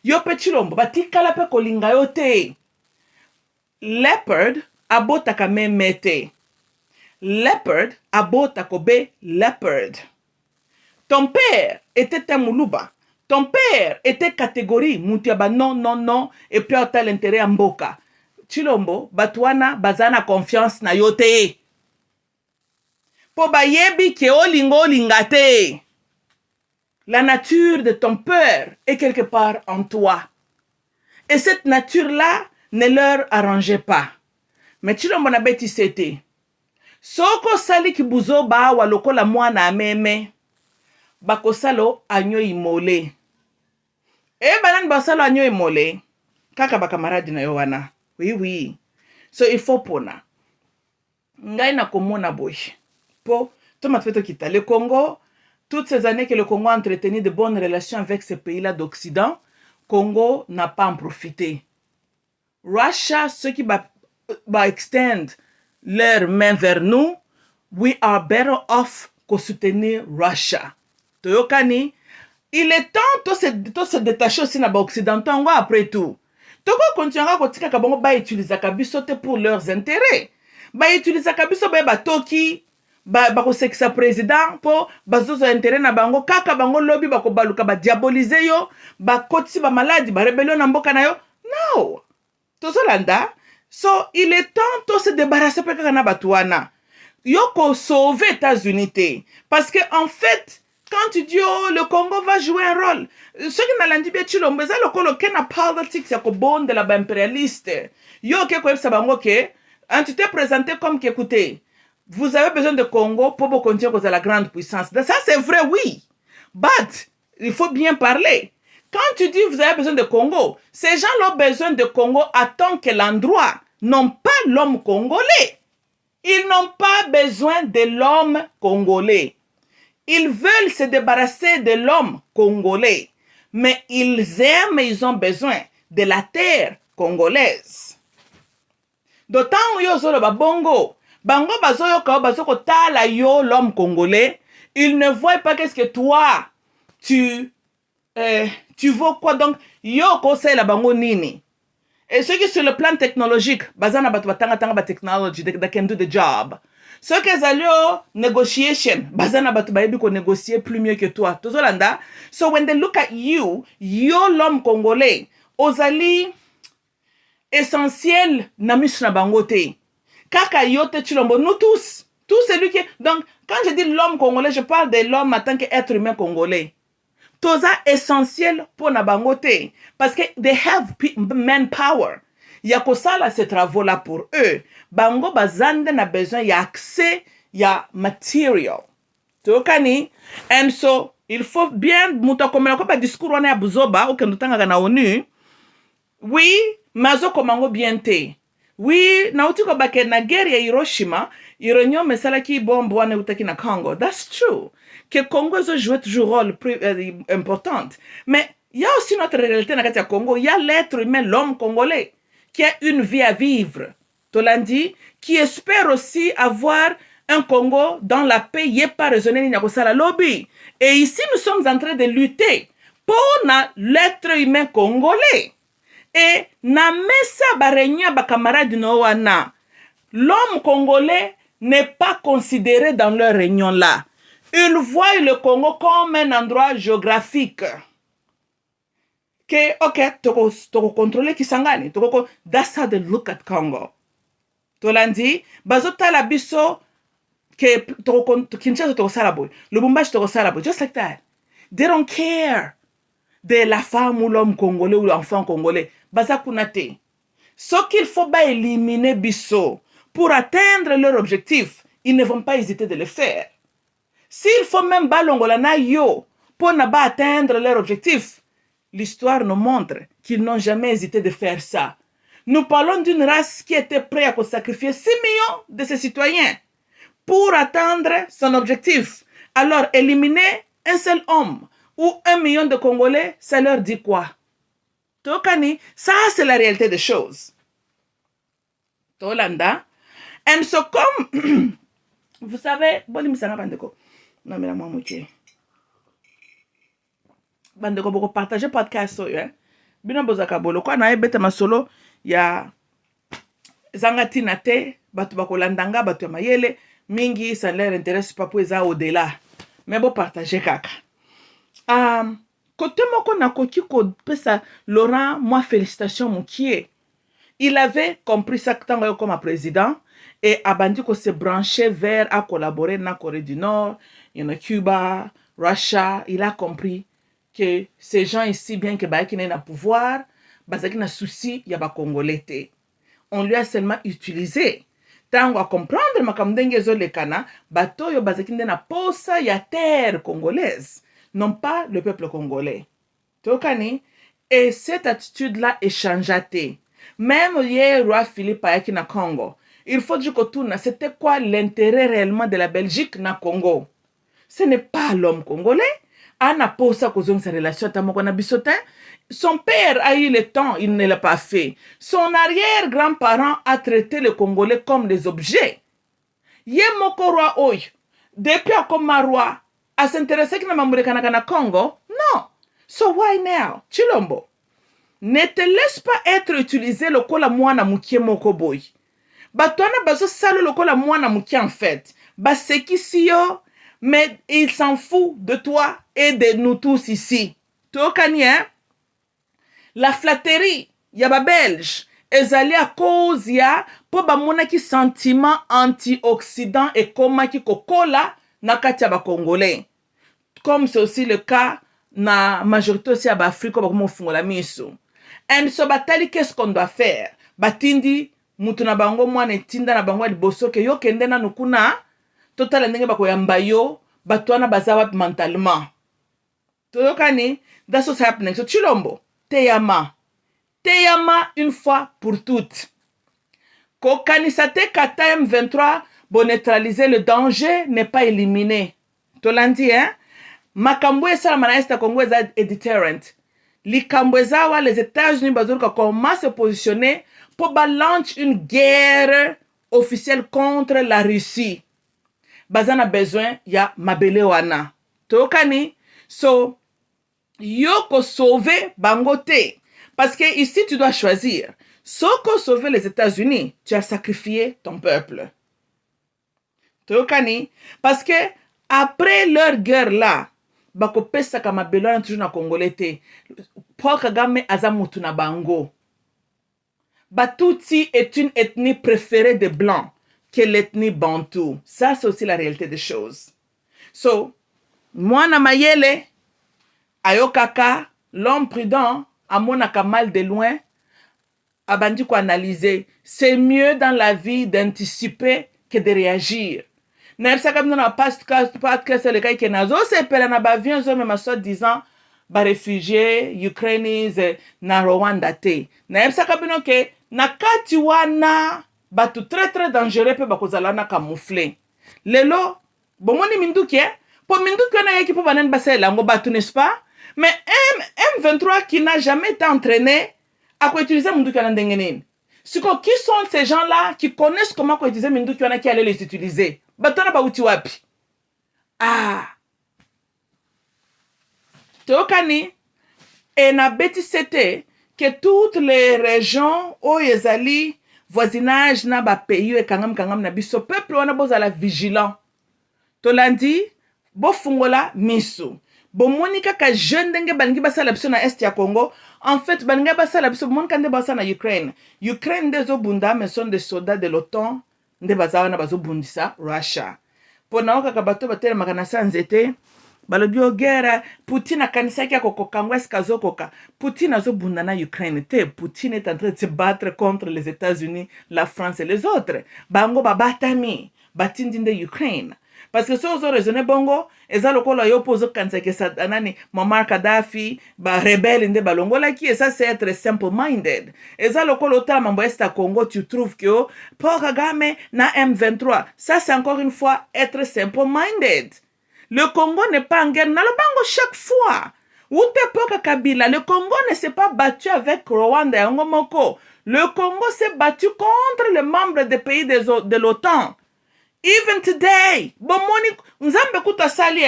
Yo pe Chilombo, batikala pe kolinga yote. Leopard abota kame mete. Leopard abota kobe leopard. Ton père était un mouluba. Ton père était catégorie mutiaba non, et puis t'as l'intérêt en mboka. Chilombo, batwana bazana confiance na yote. Po bayebi ke olingo lingate. La nature de ton père est quelque part en toi. Et cette nature-là ne leur arrangeait pas. Mais Chilombo na beti sete. Soko sali kibuzo ba waloko la mwana ameme. Bako salo anyo imole. Banan basalo anyo imole. Kaka bakamaradi na yowana. Oui. So il faut pona. Ngai na komona boy. Po, Thomas Feto Kita. Le Congo, toutes ces années que le Congo a entretenu de bonnes relations avec ces pays-là d'Occident, Congo n'a pas en profité. Russia, ceux qui va extend leurs mains vers nous, we are better off que soutenir Russia. Toyokani, il est temps de se détacher aussi na ba occidentaux après tout. Toko continuera kotika kabongo ba utiliser kabisote pour leurs intérêts. Ba utiliser kabiso ba toki ba ko sexa président po bazozo intérêt na bango kaka bango lobby ba ko baluka ba diaboliser yo ba kotisi ba maladi ba rébellion na mboka na yo. No. Tozolanda. So il est temps de se débarrasser pe kaka na batuana. Yo ko sauver États-Unis parce que en fait quand tu dis, oh, le Congo va jouer un rôle, ce qui n'a l'andi bien Chilombo, c'est le Congo qui n'a pas politique, c'est le bon de la impérialiste. Yo, qui est sabango que, tu t'es présenté comme qui écoutez, vous avez besoin de Congo pour vous continuer à la grande puissance. Ça, c'est vrai, oui. But, il faut bien parler. Quand tu dis vous avez besoin de Congo, ces gens ont besoin de Congo à tant que l'endroit, non pas l'homme congolais. Ils n'ont pas besoin de l'homme congolais. Ils veulent se débarrasser de l'homme congolais. Mais ils aiment et ils ont besoin de la terre congolaise. D'autant que yo zolo ba bongo, bango bazoyo ka bazoko tala yo l'homme congolais, ils ne voient pas qu'est-ce que toi tu vaux quoi donc yo ko la bango nini. Et ceux qui sur le plan technologique, bazana batu batanga tanga ba technology, they can do the job. Ceux qui ont negotiation, bazana batu baebi ko négocier plus mieux que toi. Tozolanda. So when they look at you, yo l'homme congolais, ozali essentiel na misu na bango te. Kaka yo te chilombo, nous tous celui qui... Donc, quand je dis l'homme congolais, je parle de l'homme en tant qu'être humain congolais. Toza essentiel pour na bango te. Parce que they have manpower. Ya kosala ces travaux-là pour eux. Bango bazande na besoin ya accès ya material. Tokani? And so, il faut bien muta komela kwa discours wana ya buzoba, ou kendutanga na ONU. Oui, mazo komango bien te. Oui, na uti ko bake na guerre ya Hiroshima, Hiroshima mesala ki bombe wana utaki na Congo. That's true. Que Congo joue toujours un rôle important. Mais il y a aussi notre réalité dans le Congo. Il y a l'être humain, l'homme congolais, qui a une vie à vivre. Tolandi, qui espère aussi avoir un Congo dans la paix. Il n'y a pas raisonné ni la lobby. Et ici, nous sommes en train de lutter pour l'être humain congolais. Et na mesa barenya ba camarade no wana. L'homme congolais n'est pas considéré dans leur réunion là. Ils voient le Congo comme un endroit géographique. Que ok, toko contrôler Kisangani. That's how they look at Congo. Tolandi, bazota la biso que toko Kinshasa toko salaboy, Lubumbashi toko salaboy, just like that. They don't care de la femme ou l'homme congolais ou l'enfant congolais. Bazakunate. Ce qu'il faut pas éliminer biso pour atteindre leur objectif, ils ne vont pas hésiter de le faire. S'il faut même balongolana yo pour ne pas atteindre leur objectif, l'histoire nous montre qu'ils n'ont jamais hésité de faire ça. Nous parlons d'une race qui était prête à sacrifier 6 millions de ses citoyens pour atteindre son objectif. Alors, éliminer un seul homme ou 1 million de Congolais, ça leur dit quoi? Tokani, ça c'est la réalité des choses. Tolanda. And so comme, vous savez, bon, non, mais la moi, bandeko boko partager podcast oyo bino bozaka bolo kwa na ebeta masolo ya zangati na te batu bakolandanga batu ya mayele mingi ça leur intéresse pas pour eza au-delà mais bo partager kaka côté moko na koki ko pesa Laurent moi félicitations mokie il avait compris ça tango comme président et abandi ko se brancher vers à collaborer na Corée du Nord, Cuba, Russia, il a compris que ces gens ici, bien que Baaki n'ait pas pouvoir, Bazaki n'a souci, il y a pas Congolais. On lui a seulement utilisé. Tango à comprendre, ma comme dengue le kana, bato yo Bazaki n'a posa ya terre congolaise, non pas le peuple congolais. Tokani, et cette attitude-là est changeatée. Même hier, roi Philippe Ayaki na Congo, il faut dire que tout, c'était quoi l'intérêt réellement de la Belgique na Congo? Ce n'est pas l'homme congolais. Ana posa kozong sa relation tamoko na bisotin. Son père a eu le temps, il ne l'a pas fait. Son arrière-grand-parent a traité les Congolais comme des objets. Ye moko roi oy. Depuis a comme roi, a s'intéresser na mamure kanaka Congo? Non. So why now? Chilombo. Ne te laisse pas être utilisé le kola mwana mukie moko boy. Batwana bazo salo le kola mwana mukie en fait. Baseki siyo. Mais il s'en fout de toi et de nous tous ici. Tokani, hein? La flatterie, yaba belge, ezali à cause ya po ba monaki sentiment anti-occident et koma ki kokola na kati ya ba congolais. Comme c'est aussi le cas na majorité aussi à ba Afrique ba komo fungola miso. And so batali qu'est-ce qu'on doit faire? Batindi mutu na bango mwana tinda na bango liboso ke yo kende na nukuna total ndenge bakoyamba yo batwana bazawa mentalement. Tokani, that's what's happening. So Chilombo, teyama une fois pour toutes. Kokanisate kata M23 Bon, neutraliser le danger n'est pas éliminé. Tolandi, hein? Makambo esalama na Est ya Congo eza deterrent. Likambo ezawa, les États-Unis bazoka comment se positionner pour lancer une guerre officielle contre la Russie. Bazana besoin ya mabele wana. Tokani, so yoko sauver bangote. Parce que ici tu dois choisir. Soko sauver les États-Unis, tu as sacrifié ton peuple. Tokani, parce que après leur guerre là, bako pesa kama belona toujours na Congolais te. Paul Kagame aza mutu na bango. Batuti est une ethnie préférée des Blancs que l'ethnie Bantou. Ça, c'est aussi la réalité des choses. So, mwana mayele, ayokaka, l'homme prudent, amonaka mal de loin, abandi ko analyser. C'est mieux dans la vie d'anticiper que de réagir. Naebsaka bino na podcast le kai kenazo sepela na bavion zo mema so disant ba réfugiés ukrainiens na Rwanda te. Naebsaka bino ke na kati wana batu très très dangereux pe bakozala na camoufler. Lelo bomoni minduki po minduki na yeki po banen basela ngo batu n'est-ce pas? Mais M23 qui n'a jamais été entraîné à quoi utiliser minduki na ndengeneni. Qui sont ces gens-là qui connaissent comment utiliser minduki wana qui allaient les utiliser? Batona ba uti wapi? Ah. Tokani et na beti c'était que toutes les régions où ezali voisinage na ba pays e kangam na biso peuple wana bozala vigilant. Tolandi bo fungola miso. Bo monika ka jeune ndenge balingi basala biso na Est ya Congo. En fait, balingi basala biso mon kande basala na Ukraine. Ukraine des obunda mais sont des soldats de l'OTAN. Nde bazawa na bazobundisa Russia. Pona okaka bato batela makana sanzete balobi guerre Poutine akanisaki akokoka ngwesi kazokoka. Poutine azobunda na Ukraine te. Poutine est en train de se battre contre les États-Unis, la France et les autres. Bango babatami batindi nde Ukraine. Parce que si vous raisonnez bongo, eza lokolo yo pozo kansake satanani Muammar Kadhafi ba rebelle nde balongola qui et ça c'est être simple minded. Eza lokolo tala mambo Est à Congo, tu trouves que Paul Kagame na M23, ça c'est encore une fois être simple minded. Le Congo n'est pas en guerre na le bango chaque fois. Ute Paul Kabila, le Congo ne s'est pas battu avec Rwanda et Ngomoko. Le Congo s'est battu contre les membres des pays de l'OTAN. Even today, bomoni nzambe kuta sali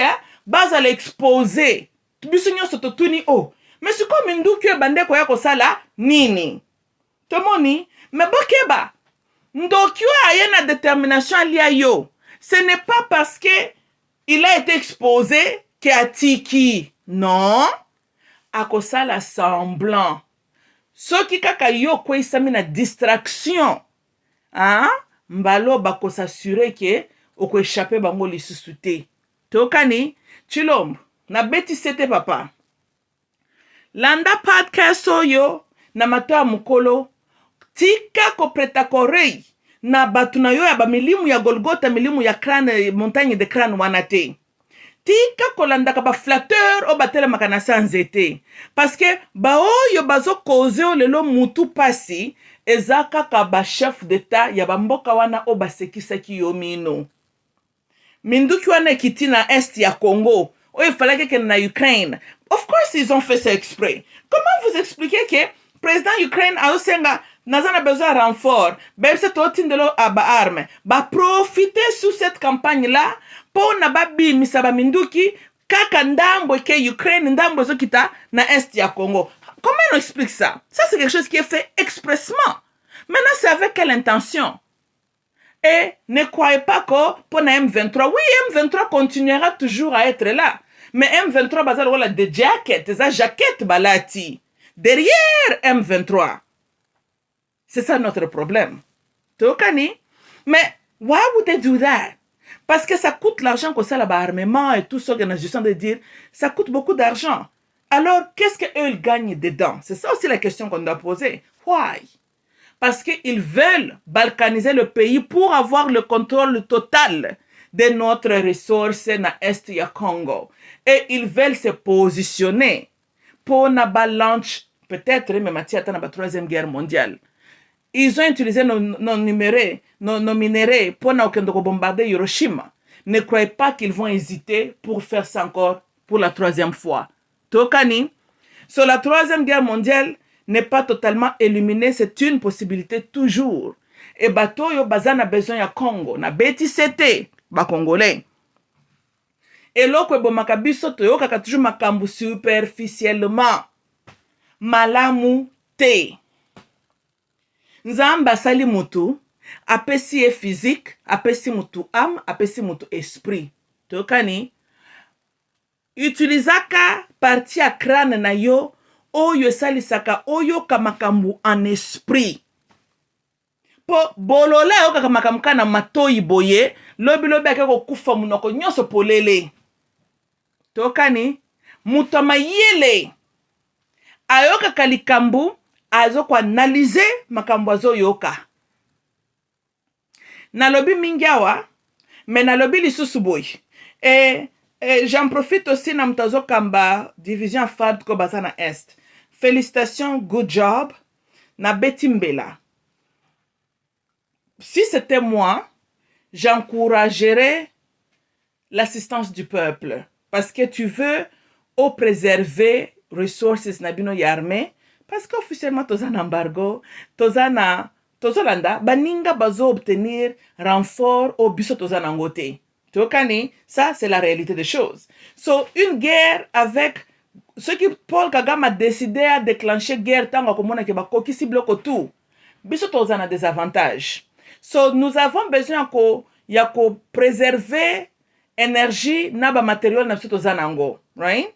baza l'exposer. Tubisunyo soto tuni o. Mais si comme nduki bande ko yako sala nini? Tomoni, mais bokeba. Ndokyo a na détermination liya yo. Ce n'est pas parce que il a été exposé qu'il a tiki. Non. Akosala semblant. Soki kaka yo ko isami na distraction. Hein? Mbalo bako s'assurer que oko échapper bango lisusu te. Tokani chilombo na beti sete papa. Landa podcast oyo na mato ya mukolo tika ko preta korei na batu na yo ya ba milimu ya Golgotha, milimu ya crâne, montagne de crâne wana te. Tika ko landa ka ba flatteur o batela makana sanzete. Parce que ba oyo bazo cause o lelo mutu pasi ezaka ka ba chef d'état ya bamboka wana o basekisaki yo mino. Minduki wana kiti na Est ya Congo, o il fallait que na Ukraine. Of course ils ont fait ça exprès. Comment vous expliquer que président Ukraine a osenga nazana besoin de renfort, ben c'est totindelo aba arme, ba profiter sur cette campagne là pour na babi misaba minduki kaka ndambo ke Ukraine ndambo zokita na Est ya Congo. Comment on explique ça? Ça, c'est quelque chose qui est fait expressement. Maintenant, c'est avec quelle intention? Et ne croyez pas que pour la M23, oui, M23 continuera toujours à être là. Mais M23, bazar wala des jackets, des jaquettes balati. Derrière M23. C'est ça notre problème. Tokani? Mais why would they do that? Parce que ça coûte l'argent que ça, l'armement et tout ça, l'organisation de dire, ça coûte beaucoup d'argent. Alors, qu'est-ce qu'eux ils gagnent dedans? C'est ça aussi la question qu'on doit poser. Why? Parce qu'ils veulent balkaniser le pays pour avoir le contrôle total de notre ressource na Est ya Congo. Et ils veulent se positionner pour na balance peut-être même matière dans la troisième guerre mondiale. Ils ont utilisé nos minéraux pour bombarder Hiroshima. Ne croyez pas qu'ils vont hésiter pour faire ça encore pour la 3e fois. Tokani, sur la 3e guerre mondiale n'est pas totalement éliminée, c'est une possibilité toujours. Et bateau yo bazana besoin ya Congo, na beti sete ba congolais. Et loko ebomaka biso toyokaka toujours makambo superficiellement. Malamu te. Nzamba sali mutu, apesi ye physique, apesi mutu âme, apesi mutu esprit. Tokani, utilizaka parti ya crâne na yo, oyo esalisaka oyo kamakambu en esprit. Po bolola yo kaka makambu kana matoi boye, lobi ake kokufa munoko nyonso polele. Tokani, mutu mayele ayoka kalikambu azo ko analyser makambo azo yoka. Nalobi mingi awa, mais nalobi lisusu boy. Et j'en profite aussi na mtazo kamba division FARD ko bazana Est. Félicitations, good job. Na beti mbela. Si c'était moi, j'encouragerais l'assistance du peuple. Parce que tu veux préserver ressources na bino yarmé. Parce qu'officiellement, toza un embargo, tozolanda, baninga bazo obtenir renfort au biso toza nangote. Tokani, ça c'est la réalité des choses. So, une guerre avec ce qui Paul Kagame a décidé à déclencher guerre tango komona ke bakoki si bloko tout. Biso toza na des avantages. So, nous avons besoin ya préserver énergie na ba matériel na biso toza nango, right?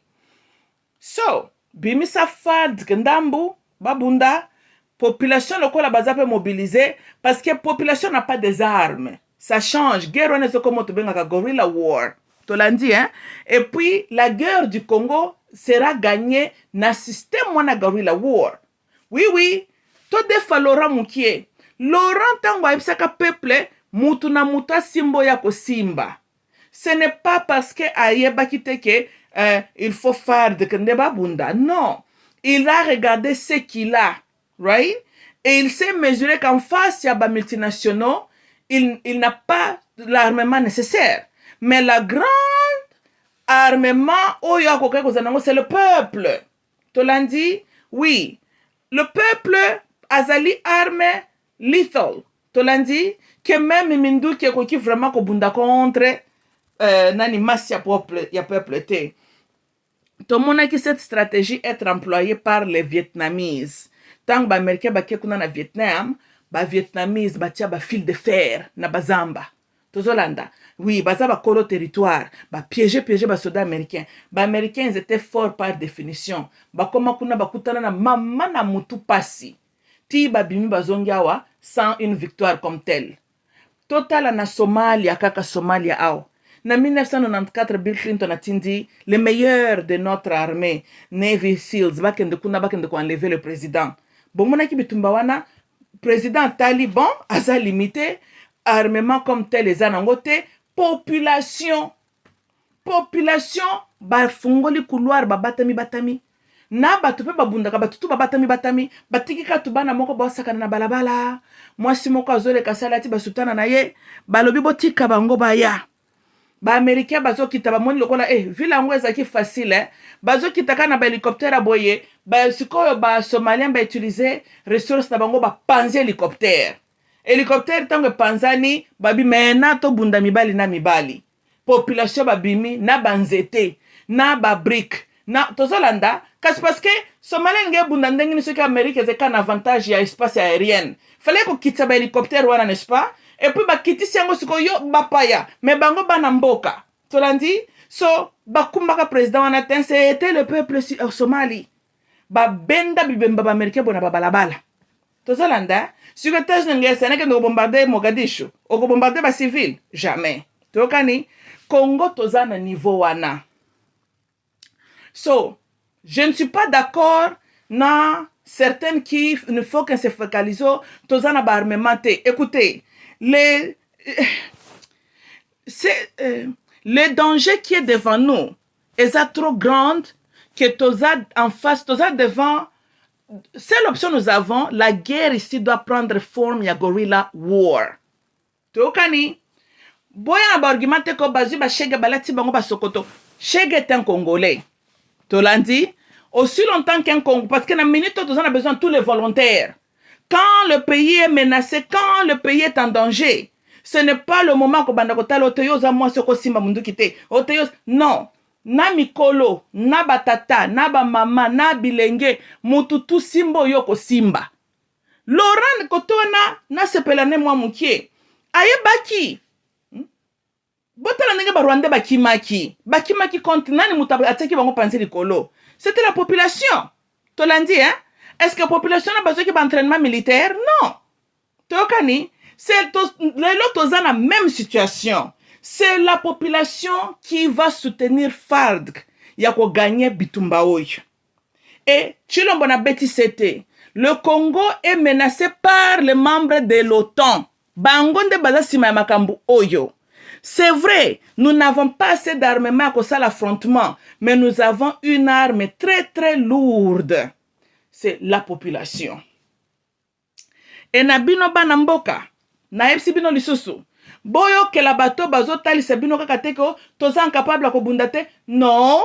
So, bimisa FARD kendambu babunda population lokola baza pe mobilisée parce que population n'a pas des armes, ça change. Guerre on est comme tobengaka guerrilla war tolandi, hein. Et puis la guerre du Congo sera gagnée na système wana guerrilla war. Oui to defa Laurent Mukie tango aibisaka peuple mutu na mutu simbo ya kosimba. Ce n'est pas parce que ayebaki te ke il faut faire de Kendeba Bunda. Non. Il a regardé ce qu'il a. Right? Et il s'est mesuré qu'en face, il y a des multinationaux. Il n'a pas l'armement nécessaire. Mais la grande armement, c'est le peuple. Tolandi, oui. Le peuple azali armé lethal. Tolandi, que même Mindu qui vraiment kobunda contre nani masse ya peuple te. Tout le monde a que cette stratégie est employée par les Vietnamites. Tant que les Américains sont na Vietnam, les Vietnamites ont un fil de fer na bazamba. Tozolanda. Oui, baza ba kolo territoire, ba piéger ba soldats américains. Ba Américains ils étaient forts par définition. Ba koma kuna ba kutana na mama na mutu pasi. Ti ba bimi bazongiawa sans une victoire comme telle. Total na Somalia kaka Somalia ao. En 1994, Bill Clinton a dit le meilleur de notre armée, Navy Seals, bakende enlever le président. Bon, mon équipe Tumbawana, président Taliban, a limité, armement comme tel, les anangote, population, ba fungoli couloir, ba batami. Na batupe babundaka batutu batami batikika tubana moko basakana na balabala. Mwasi moko azole kasalati basutana na ye, balobi botika bango baya. Ba américain bazo kitaba moni lokola vila ngo ezaki facile, bazo kitaka na ba hélicoptère boye, ba sikoyo ba somalien ba utiliser ressources na bango ba panzi hélicoptère tango panzani babi mena to bunda mibali na mibali. Population babimi na banzete na ba brick na tozolanda kasi parce que somalien nge bunda ndenge ni soki Amérique ezeka na avantage ya espace aérienne. Fallait ko kitaba ba hélicoptère wana, n'est-ce pas? Et puis bakitisi yango sikoyo bapaya mais bango bana mboka tolandi. So bakumbaka président wana ten c'était le peuple Somali babenda bibemba ba américain bona babalabala tozolanda. Sur États-Unis ngese neke ndo bombarder Mogadishu oko bombarder ba civil jamais tokani. Congo tozana niveau wana. So je ne suis pas d'accord na certaines qui ne faut qu'un se focalise tozana ba armement. Écoutez, le danger qui est devant nous est trop grand que toza en face, toza devant seule option nous avons, la guerre ici doit prendre forme ya guerrilla war. Tokani, boya na ba argumente ko bazui ba shege balati bango ba sokoto. Shege est un Congolais. Tolandi, aussi longtemps qu'un Congo, parce qu'en minute, on a besoin de tous les volontaires. Quand le pays est menacé, quand le pays est en danger, ce n'est pas le moment que bandakota l'oteyo za moi soko simba mundu kite. Oteyo, non. Na mikolo, na batata, na ba mama, na bilenge, mututu simbo yoko simba. Laurent kotona na sepelane mwa mukie. Aye baki. Botala ndenge ba Rwanda bakimaki contre nani mutaba ateki bango panzi likolo. C'était la population. Tolandi, hein? Est-ce que la population a besoin d'un entraînement militaire? Non. Tokani, c'est la même situation. C'est la population qui va soutenir FARDC. Yako gagner Bitumba Oyo. Et Chilombo na beti sete. Le Congo est menacé par les membres de l'OTAN. Bangonde baza sima makambu Oyo. C'est vrai, nous n'avons pas assez d'armement pour ça l'affrontement, mais nous avons une arme très très lourde. C'est la population. Et na bino bana mboka, na epsi bino lisusu. Boyo ke la bato bazo tali se bino kaka teko, toza incapable ko bundate. Non,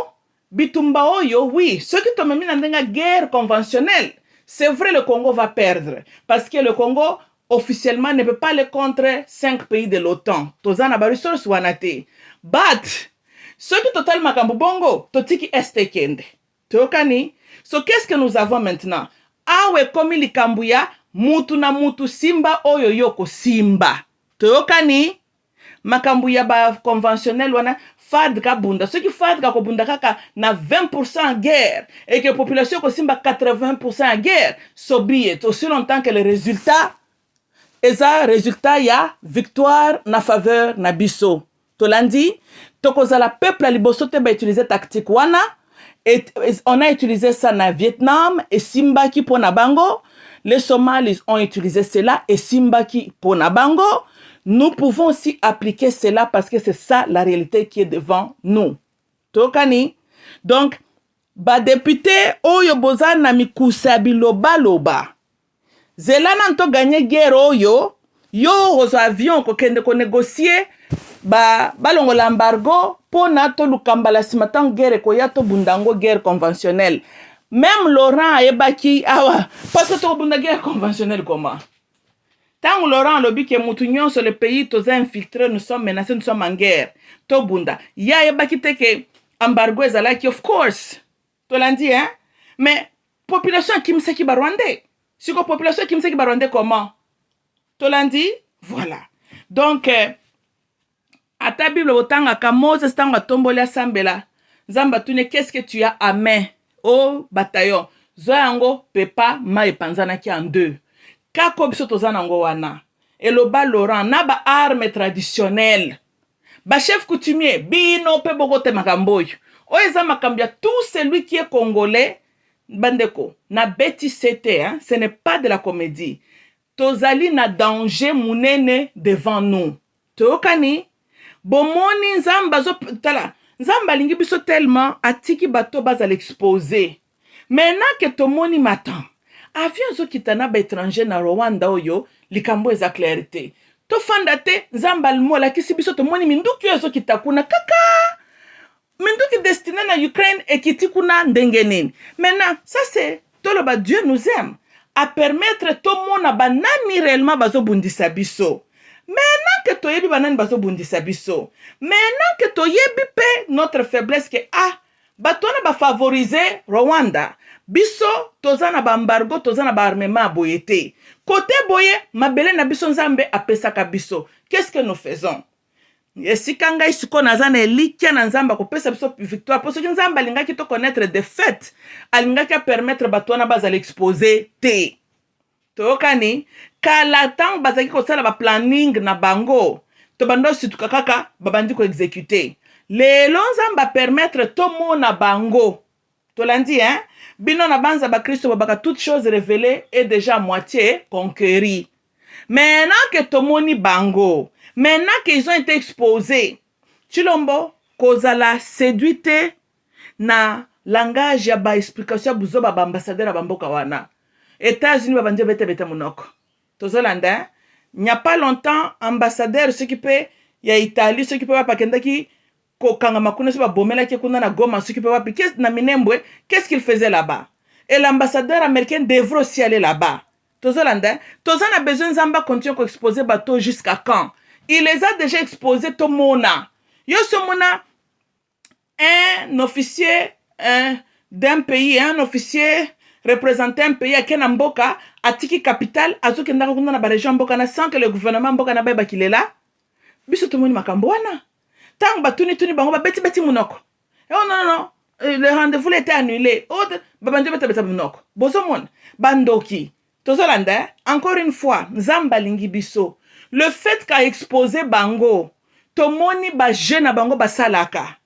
Bitumba Oyo, oui, ceux qui t'ont mis dans une guerre conventionnelle, c'est vrai le Congo va perdre. Parce que le Congo, officiellement, ne peut pas aller contre 5 pays de l'OTAN. Tozana barisol swanate. But, ce qui total makambu bongo, totiki este kende. Tokani. So, qu'est-ce que nous avons maintenant? Awe komi likambuya, mutu na mutu simba oyo yoko simba. Tokani. Makambuya ba conventionnel wana, FARDC bunda. Ce qui FARDC ko bunda kaka na 20% en guerre. Et que la population ko simba 80% en guerre. Sobiye. Aussi longtemps que les résultats et ça, résultat, il y a victoire na faveur na biso. Tolandi, tokoza la peuple à liboso te ba utiliser tactique wana. Et on a utilisé ça na Vietnam et Simbaki pour na bango. Les Somalis ont utilisé cela et Simbaki pour na bango. Nous pouvons aussi appliquer cela parce que c'est ça la réalité qui est devant nous. Tokani. Donc, ba député oyo boza na mikusa biloba loba. Zela nanto gagné guerre oyo, yo aux avions ko kende ko négocier balongo l'embargo pour nato lukambala simatan guerre ko yato bundango guerre conventionnelle. Même Laurent ayebaki awa parce que to bunda guerre conventionnelle comment? Tant Laurent lobi ke mutunyon sur le pays toza infiltré, nous sommes menacés, nous sommes en guerre. To bunda. Ya ayebaki te ke embargo ezalaki of course. To landi hein? Mais population kimseki ba Rwandais. Si la population qui me sait qui va comment? Tolandi? Voilà. Donc, à ta Bible, autant à Kamoze, c'est à Tombolia Sambela. Zambatune, qu'est-ce que tu as à main? Oh, bataillon. Zoyango, pepa, ma et panzana qui en deux. Kako biso tozanango wana. Et le bas Laurent, na ba arme traditionnelle. Ba chef coutumier, bino pe bogote makamboy. Oeza makambia, tout celui qui est congolais, bandeko, na beti sete, hein? Ce n'est pas de la comédie. Tozali na danger munene devant nous. Tokani, bomoni nzamba zo tala, nzamba lingi biso tellement atiki bato baza l'exposer. Maintenant que tomoni matan, avion zo kitana ba étranger na Rwanda oyo, likambo eza clarité. To fandate nzamba lmola kisi biso tomoni minduki yo zo kitakuna kaka. Minduki destiné na Ukraine et qui tikuna ndengenine. Maintenant, ça c'est tout le bas Dieu nous aime à permettre tout le monde à banani réellement bazo bundisa biso. Maintenant que to yebi banani bazo bundisa biso. Maintenant que to yebi pe notre faiblesse que batona ba favoriser Rwanda. Biso tozana ba embargo, tozana ba armement boyete. Côté boye, mabele na biso nzambe apesaka biso. Qu'est-ce que nous faisons? Esikanga isiko nazana elikia na nzamba ko pesa biso victoire parce que nzamba lingaki to connaître des faits alingaki permettre batwana bazali exposer te tokani kala tang bazaki ko sala ba planning na bango to bando situka kaka babandi ko exécuter lelo nzamba permettre to mona bango to landi hein bino na banza ba Kristo babaka toutes choses révélées et déjà à moitié conquéries. Maintenant que to moni bango, maintenant qu'ils ont été exposés, Chilombo kozala séduite na langage ya ba explication buzo ba ambassadeur ya bamboka wana. États-Unis ba banje bete munoko. Tozolanda, il n'y a pas longtemps ambassadeur s'occupé ya Italie s'occupé ba pakendaki ko kanga makuna ba bomela ki kuna na Goma s'occupé ba piquet na Minembwe, qu'est-ce qu'il faisait là-bas? Et l'ambassadeur américain devrait aussi aller là-bas. Tozolanda, Tozan a besoin zamba continuer à exposer bateau jusqu'à quand? Il les a déjà exposés to mona. Yo so mona un officier d'un pays, un officier représentant un pays à Kenamboka, à Tiki Capital, à Zuki Ndakuna na région Mboka sans que le gouvernement Mboka na beba qu'il est là. Biso to moni makambwana. Tang batuni tuni bango ba beti munoko. Oh non, le rendez-vous était annulé. Oh babanje beta munoko. Bozo mon bandoki. Tozolanda, encore une fois, Nzamba lingi biso. Le fait qu'a exposé bango, tomoni ba jeune bango ba salaka.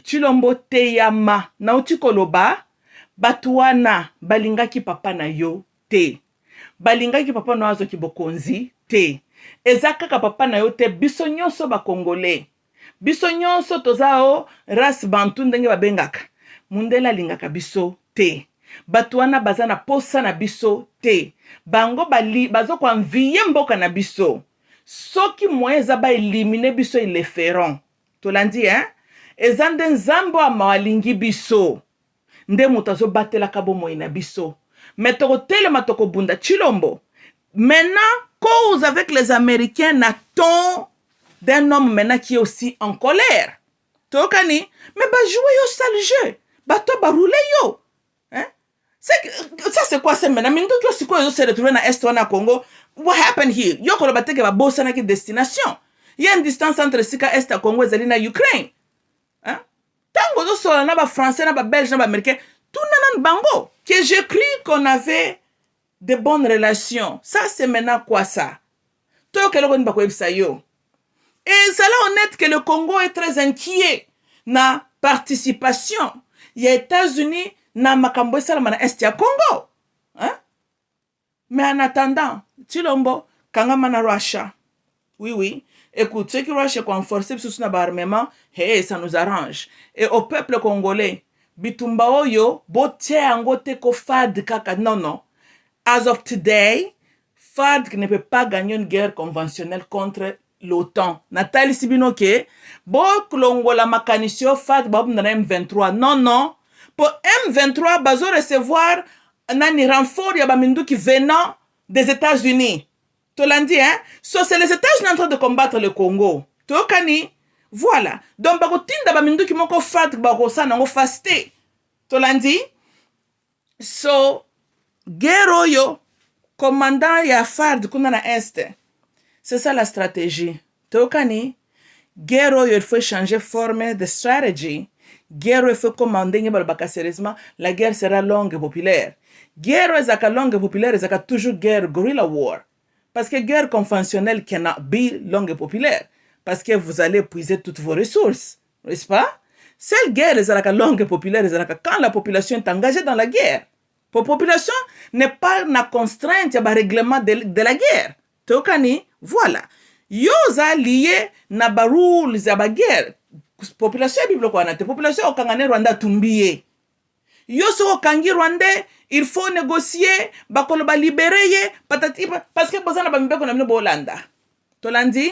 Chilombo teyama na utikoloba batuana balingaki papa na yo te. Balingaki papa na azo kibokonzi te. Ezaka papa na yo te biso nyonso ba Congolais. Biso nyonso tozao ras bantu ndenge babengaka. Mundela lingaka biso te. Batuana bazana posa na biso te. Bango bali bazo kwa mviye mboka na biso. Soki moyeza ba éliminer biso ils le feront. Tolandi hein? Ezande nzambo amawalingi biso. Nde mutazo batela kabo moina biso. Metoko telema toko bunda Chilombo. Maintenant, cause avec les Américains n'a ton d'un homme maintenant qui est aussi en colère. Tokani, mais bah jouer yo sale jeu. Bah toi bah rouler yo. Hein? Ça c'est quoi c'est maintenant? Minto qui aussi quoi yo se retrouver na Est na Congo. What happened here? Yo ko bateke ba bossa na ki destination. Il y a une distance entre Sika Est à Congo et na Ukraine. Hein? Tango zo so na ba français na ba belge na ba américain. Tout nanan bango. Que j'ai cru qu'on avait de bonnes relations. Ça, c'est maintenant quoi ça? Et c'est là honnête que le Congo est très inquiet. Na participation. Il y a États-Unis, na makambo salama na Est ya Congo. Hein? Mais en attendant, Chilombo, kangama na Russia. Oui. Écoute, ceux qui Russia ont forcé sur na armement, hey, ça nous arrange. Et au peuple congolais, bitumba oyo, bote angote ko fad kaka. Non. As of today, FARC ne peut pas gagner une guerre conventionnelle contre l'OTAN. Nathalie Sibinoke, bo klongo la makanisio FARC ba M23. Non. Pour M23, bazo recevoir nani renfort ya baminduki venant des États-Unis. Tolandi, hein? So c'est les États-Unis en train de combattre le Congo. Tokani, voilà. Donc bako tinda baminduki moko FARC bako sa nango fasté. Tolandi, so guerre yo commandant ya FARC kuna na Est. C'est ça la stratégie. Tokani, guerre yo il faut changer forme de stratégie. Guerre il faut commander ngi balbaka sérieusement, la guerre sera longue et populaire. Guerre ezaka longue et populaire, ezaka toujours guerre guerrilla war. Parce que guerre conventionnelle cannot be longue et populaire. Parce que vous allez épuiser toutes vos ressources. N'est-ce pas? Cette guerre ezaka longue et populaire, ezaka quand la population est engagée dans la guerre. Pour la population n'est pas na contrainte ya ba règlement de la guerre. Tokani, voilà. Yoza lié na ba rules ya ba guerre. Population biblo kwa na te population okangane Rwanda tumbiye. Yoso okangi Rwanda, il faut négocier, bakolo ba libérer patati parce que bozana ba mbeko na mino Hollanda. Tolandi,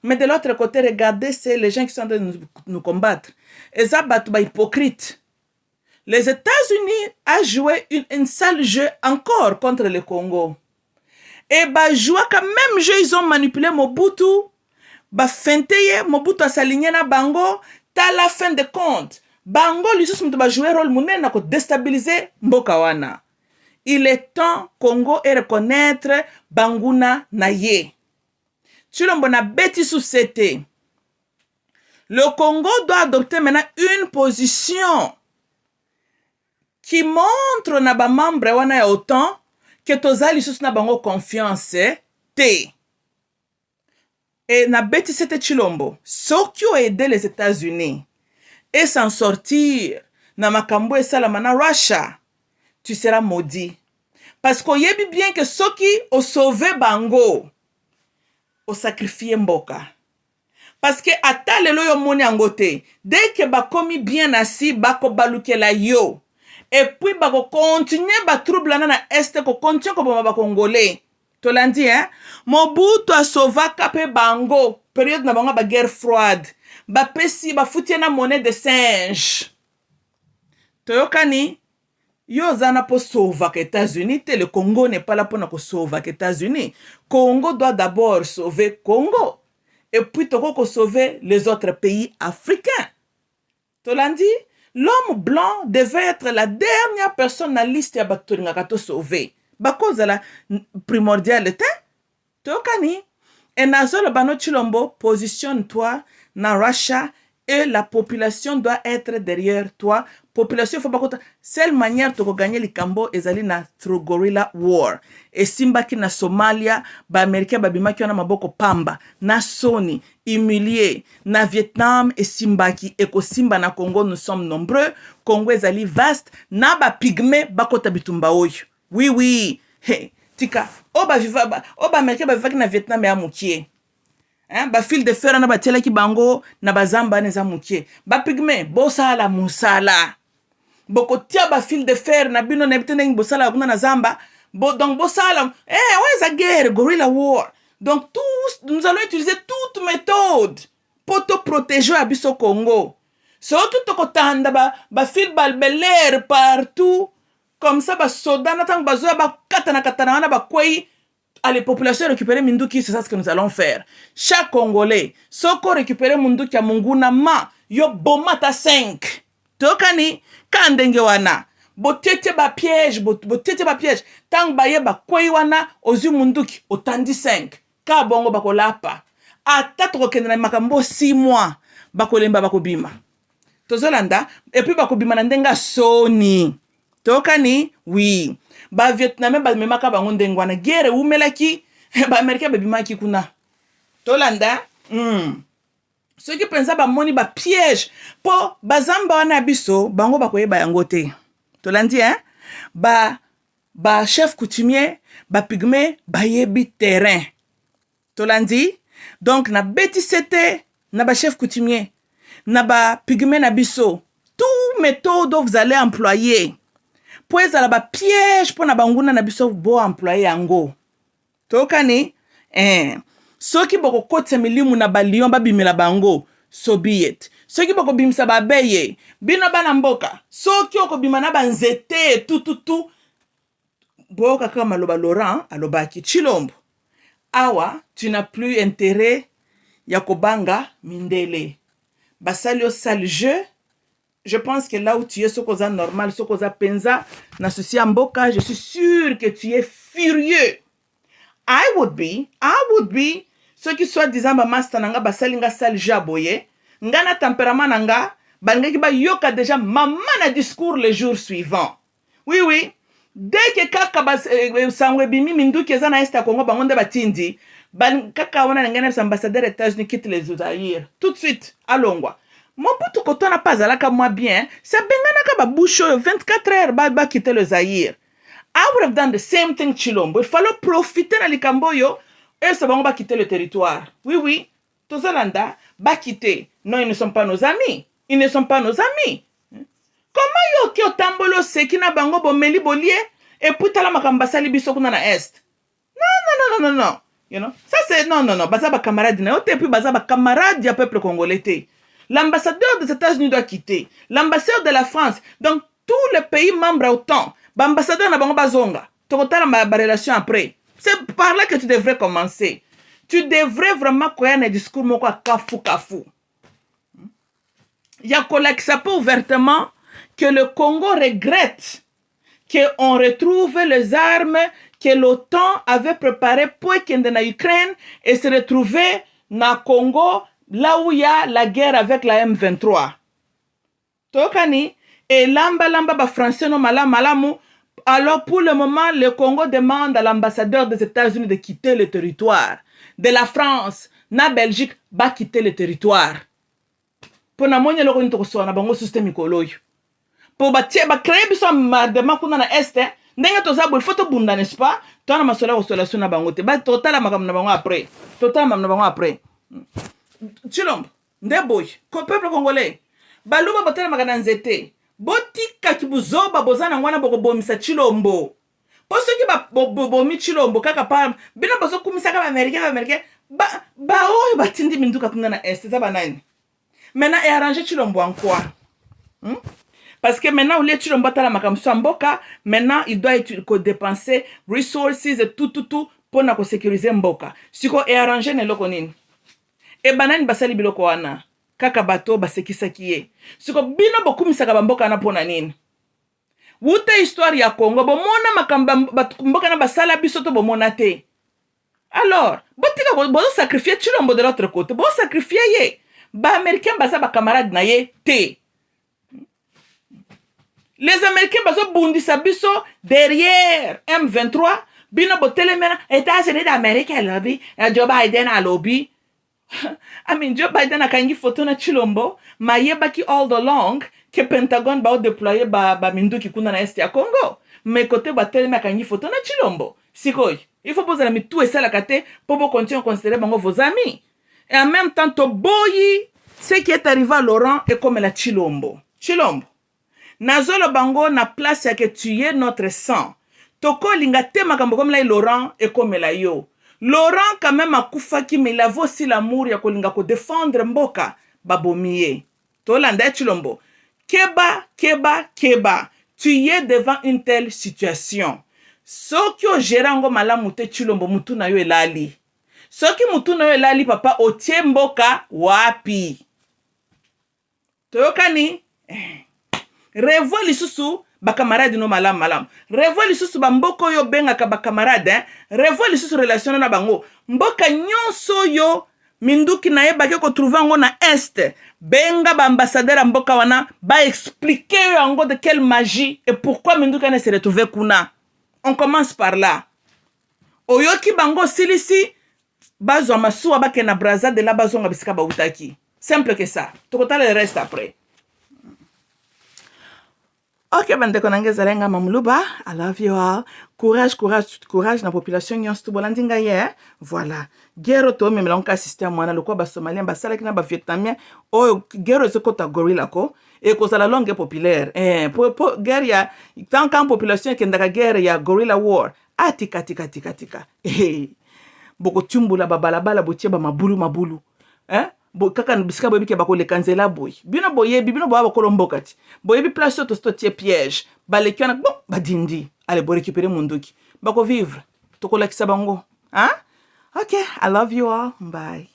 mais de l'autre côté regardez c'est les gens qui sont en train de nous combattre. Eza batu ba hypocrite. Les États-Unis ont joué une sale jeu encore contre le Congo. Et bah joué quand même jeu, ils ont manipulé Mobutu. Bah fenteye Mobutu a s'aligné na bango. Ta la fin de compte. Bango l'issue ba jouer rôle mouné na ko déstabiliser mboka wana. Il est temps Congo et reconnaître Banguna na ye. Chilombo na beti sous c'était. Le Congo doit adopter maintenant une position qui montre na ba membre wana ya OTAN que tozali sous na bango confiance te. Et na beti c'était Chilombo. Ceux qui ont aidé les États-Unis et s'en sortir na makambo et salama na Russia, tu seras maudit. Parce qu'on yebi bien que ceux qui ont sauvé bango, ont sacrifié mboka. parce que ata lelo yo moni yango te dès que bakomi bien assis bakobalukela yo et puis bakokontinue batrouble na este kokontinue koboma bakongolais tolandi hein Mobutu asovaka mpe bango période na bango baguerre froide bapesi bafutie na monnaie de singe toyokani yo oza na mpo sauvaka États-Unis te le Congo n'est pas là mpona kosauvaka États-Unis. Congo doit d'abord sauver Congo et puis toko sauver les autres pays africains. Tolandi, l'homme blanc devait être la dernière personne na liste ya bato tolingaka to sauver. Bakozala primordial te. Tokani. Et nazolo bano chilombo, positionne-toi na Russia et la population doit être derrière toi. Population faut pas seule manière de gagner les cambo ezali na through guerrilla war. Et simbaki na Somalia, ba Américain ba bimaki na maboko pamba, na Sony, humilié, na Vietnam et simbaki et ko simba na Congo nous sommes nombreux, Congo ezali vaste, na ba pygmée bakota bitumba oyo. Oui oui. Hey, tika, oba viva ba, oba Américain ba vivaki na Vietnam ya mukie. Hein, ba fil de fer na ba telaki bango na bazamba neza mukie. Ba pygmée bosala musala. Boko tia ba fil de fer na bino na bitene ngi bosala buna na zamba donc bosala ouais ça guerre guerrilla war donc tous nous allons utiliser toute méthode pour te protéger à biso Congo surtout to kotanda ba fil balbelaire partout comme ça ba soda na tang bazoya ba katana na ba kwei à les populations récupérer Minduki, c'est ça ce que nous allons faire. Chaque Congolais, soko récupérer Minduki à Munguna ma yo bomata 5. Tokani kandenge wana botete ba piège tang baye ba kwei wana ozu Munduki otandi 5 ka bongo bakolapa ata tokokendela makambo 6 mois bakolemba bakobima tozolanda et puis bakobima na ndenga soni tokani oui ba Vietnamais ba memaka bango ndenga wana guerre umelaki ba Américain babimaki kuna tolanda ceux qui pensent ba moni ba piège po bazamba wana biso bango bakoyeba yango te tolandi hein ba chef coutumier ba pygmée ba yebi terrain tolandi donc na beti c'était na ba chef coutumier na ba pygmée na biso tout méthode vous allez employer pour ezala ba piège pour na banguna na biso bo employer yango tokani soki boko kotsa milimu na balion babimela bango so be it soki boko bimisa babeye bino bana mboka soki okobima na banzete tout boka kama loba Laurent alobaki Chilombo awa tu n'as plus intérêt ya kobanga mindele basali o sale jeu. Je pense que là où tu es sokoza normal sokoza penza na souci mboka je suis sûr que tu es furieux. I would be ceux qui soit disant ba master nanga basalinga sal jaboye ngana tempérament nanga balingaki ba yoka déjà maman na discours le jour suivant. Oui dès que kaka ba sangwe bimi Minduki eza na est à Congo bango nde batindi ban kaka wana ngana ambassadeur États-Unis quitte les Zaïre tout de suite alongwa Mobutu kotona pas alaka moi bien c'est benganaka ba bouche 24 heures ba quitter le Zaïre. I would have done the same thing Chilombo. Il fallait profiter na likamboyo et ça va quitter le territoire. Oui. Tozalanda ba quitter. Non, ils ne sont pas nos amis. Comment yo ki otambolo seki na bango bomeli bolie et puis tala makambasali biso kuna na est. Non. You know? Ça c'est non. Baza ba camarade na yote puis baza ba camarade ya peuple congolais. L'ambassadeur des États-Unis doit quitter. L'ambassadeur de la France. Donc tous les pays membres autant. L'ambassadeur na bango bazonga. Tokotala ma relation après. C'est par là que tu devrais commencer. Tu devrais vraiment croire un discours moko kafu. Yakola qui s'appelle ouvertement que le Congo regrette qu'on retrouve les armes que l'OTAN avait préparées pour qu'il y ait en Ukraine et se retrouver na Congo là où il y a la guerre avec la M23. Tokani et lamba ba français no malamu. Alors pour le moment, le Congo demande à l'ambassadeur des États-Unis de quitter le territoire. De la France, na Belgique, va quitter le territoire. Pour na monye loko nito kosoa na bango système ikoloyo. Pour ba créer biso madema kuna na est, ndenge toza bo photo bunda n'est-ce pas? Tona masola kosola suna bango te. Ba total makam na bango après. Chilombo nde boy ko peuple congolais baluba botelemaka na nzete botikaki buzoba bozana ngwana bokobomisa Chilombo po soki bomi Chilombo kaka pa bino bozokumisaka baaméricain baoyo batindi minduka kuna na est eza banani maintenant arranger Chilombo en quoi parce que maintenant au lieu Chilombo atalamaka mosu ya mboka maintenant il doit dépenser resources et tout pour na sécuriser mboka siko arranger na eloko nini e banani basali biloko wana kaka bato basekisaki ye siko bino bokumisaka bamboka na mpona nini wuta histoire ya Congo bomona makambo mboka na basala biso to bomona te alors botika bozosacrifier Chilombo de l'autre côté bozosacrifier ye baaméricain baza bacamarade na ye te les américains bazobundisa biso derrière M23 bino botelemena États-Unis d'Amérique alobi Joe Biden alobi I mean Joe Biden akangi photo na Chilombo mayebaki all the long ke Pentagon bao déployer ba minduki kuna na est ya Congo mais côté batelema akangi photo na Chilombo sikoy il faut poser la mitou et ça la kate pour continuer à considérer bango vos amis et en même temps to boyi ce qui est arrivé à Laurent est comme la Chilombo nazolo bango na place ya ke tuer notre sang toko linga te makambo comme la Laurent et comme la yo Laurent quand même akufaki mais il avait aussi l'amour ya kolinga ko défendre mboka babomiye to landa Chilombo keba tu es devant une telle situation soki o gerango malamu te Chilombo mutu na yo elali soki mutu na yo elali papa otie mboka wapi toyokani revo lisusu bakamarade no malamu revo lisusu bamboko yo bengaka bakamarade revo lisusu relation na bango mboka nyonso yo minduki na ye bake kotrouva yango na est benga baambassadeur mboka wana expliquer yango de quelle magie et pourquoi minduki ne se retrouver kuna. On commence par là oyoki bango silisi bazwa masuwa bake na braza de la bazonga bisika bautaki simple que ça tokotala le reste après. Ok, bandeko nangeza lenga mamuluba. I love you all. Courage na population nyonso tu bolandinga ye. Voilà. Guerre to me melonka système wana lokwa ba Somalien ba sala kina ba Vietnamien. Oh, guerre ezokota gorilla ko et ko la longue populaire. Guerre ya tant qu'en population kendaka guerre ya gorilla war. Tika. Boko tumbula babalabala botie ba mabulu. Kaka bisika boyebi ke bako le kanzela boy bino boyebi bino boya bakolo mbokati boyebi place to tie piège baleki wana bon badindi allez bo récupérer munduki bako vivre tokolakisa bango OK, I love you all, bye.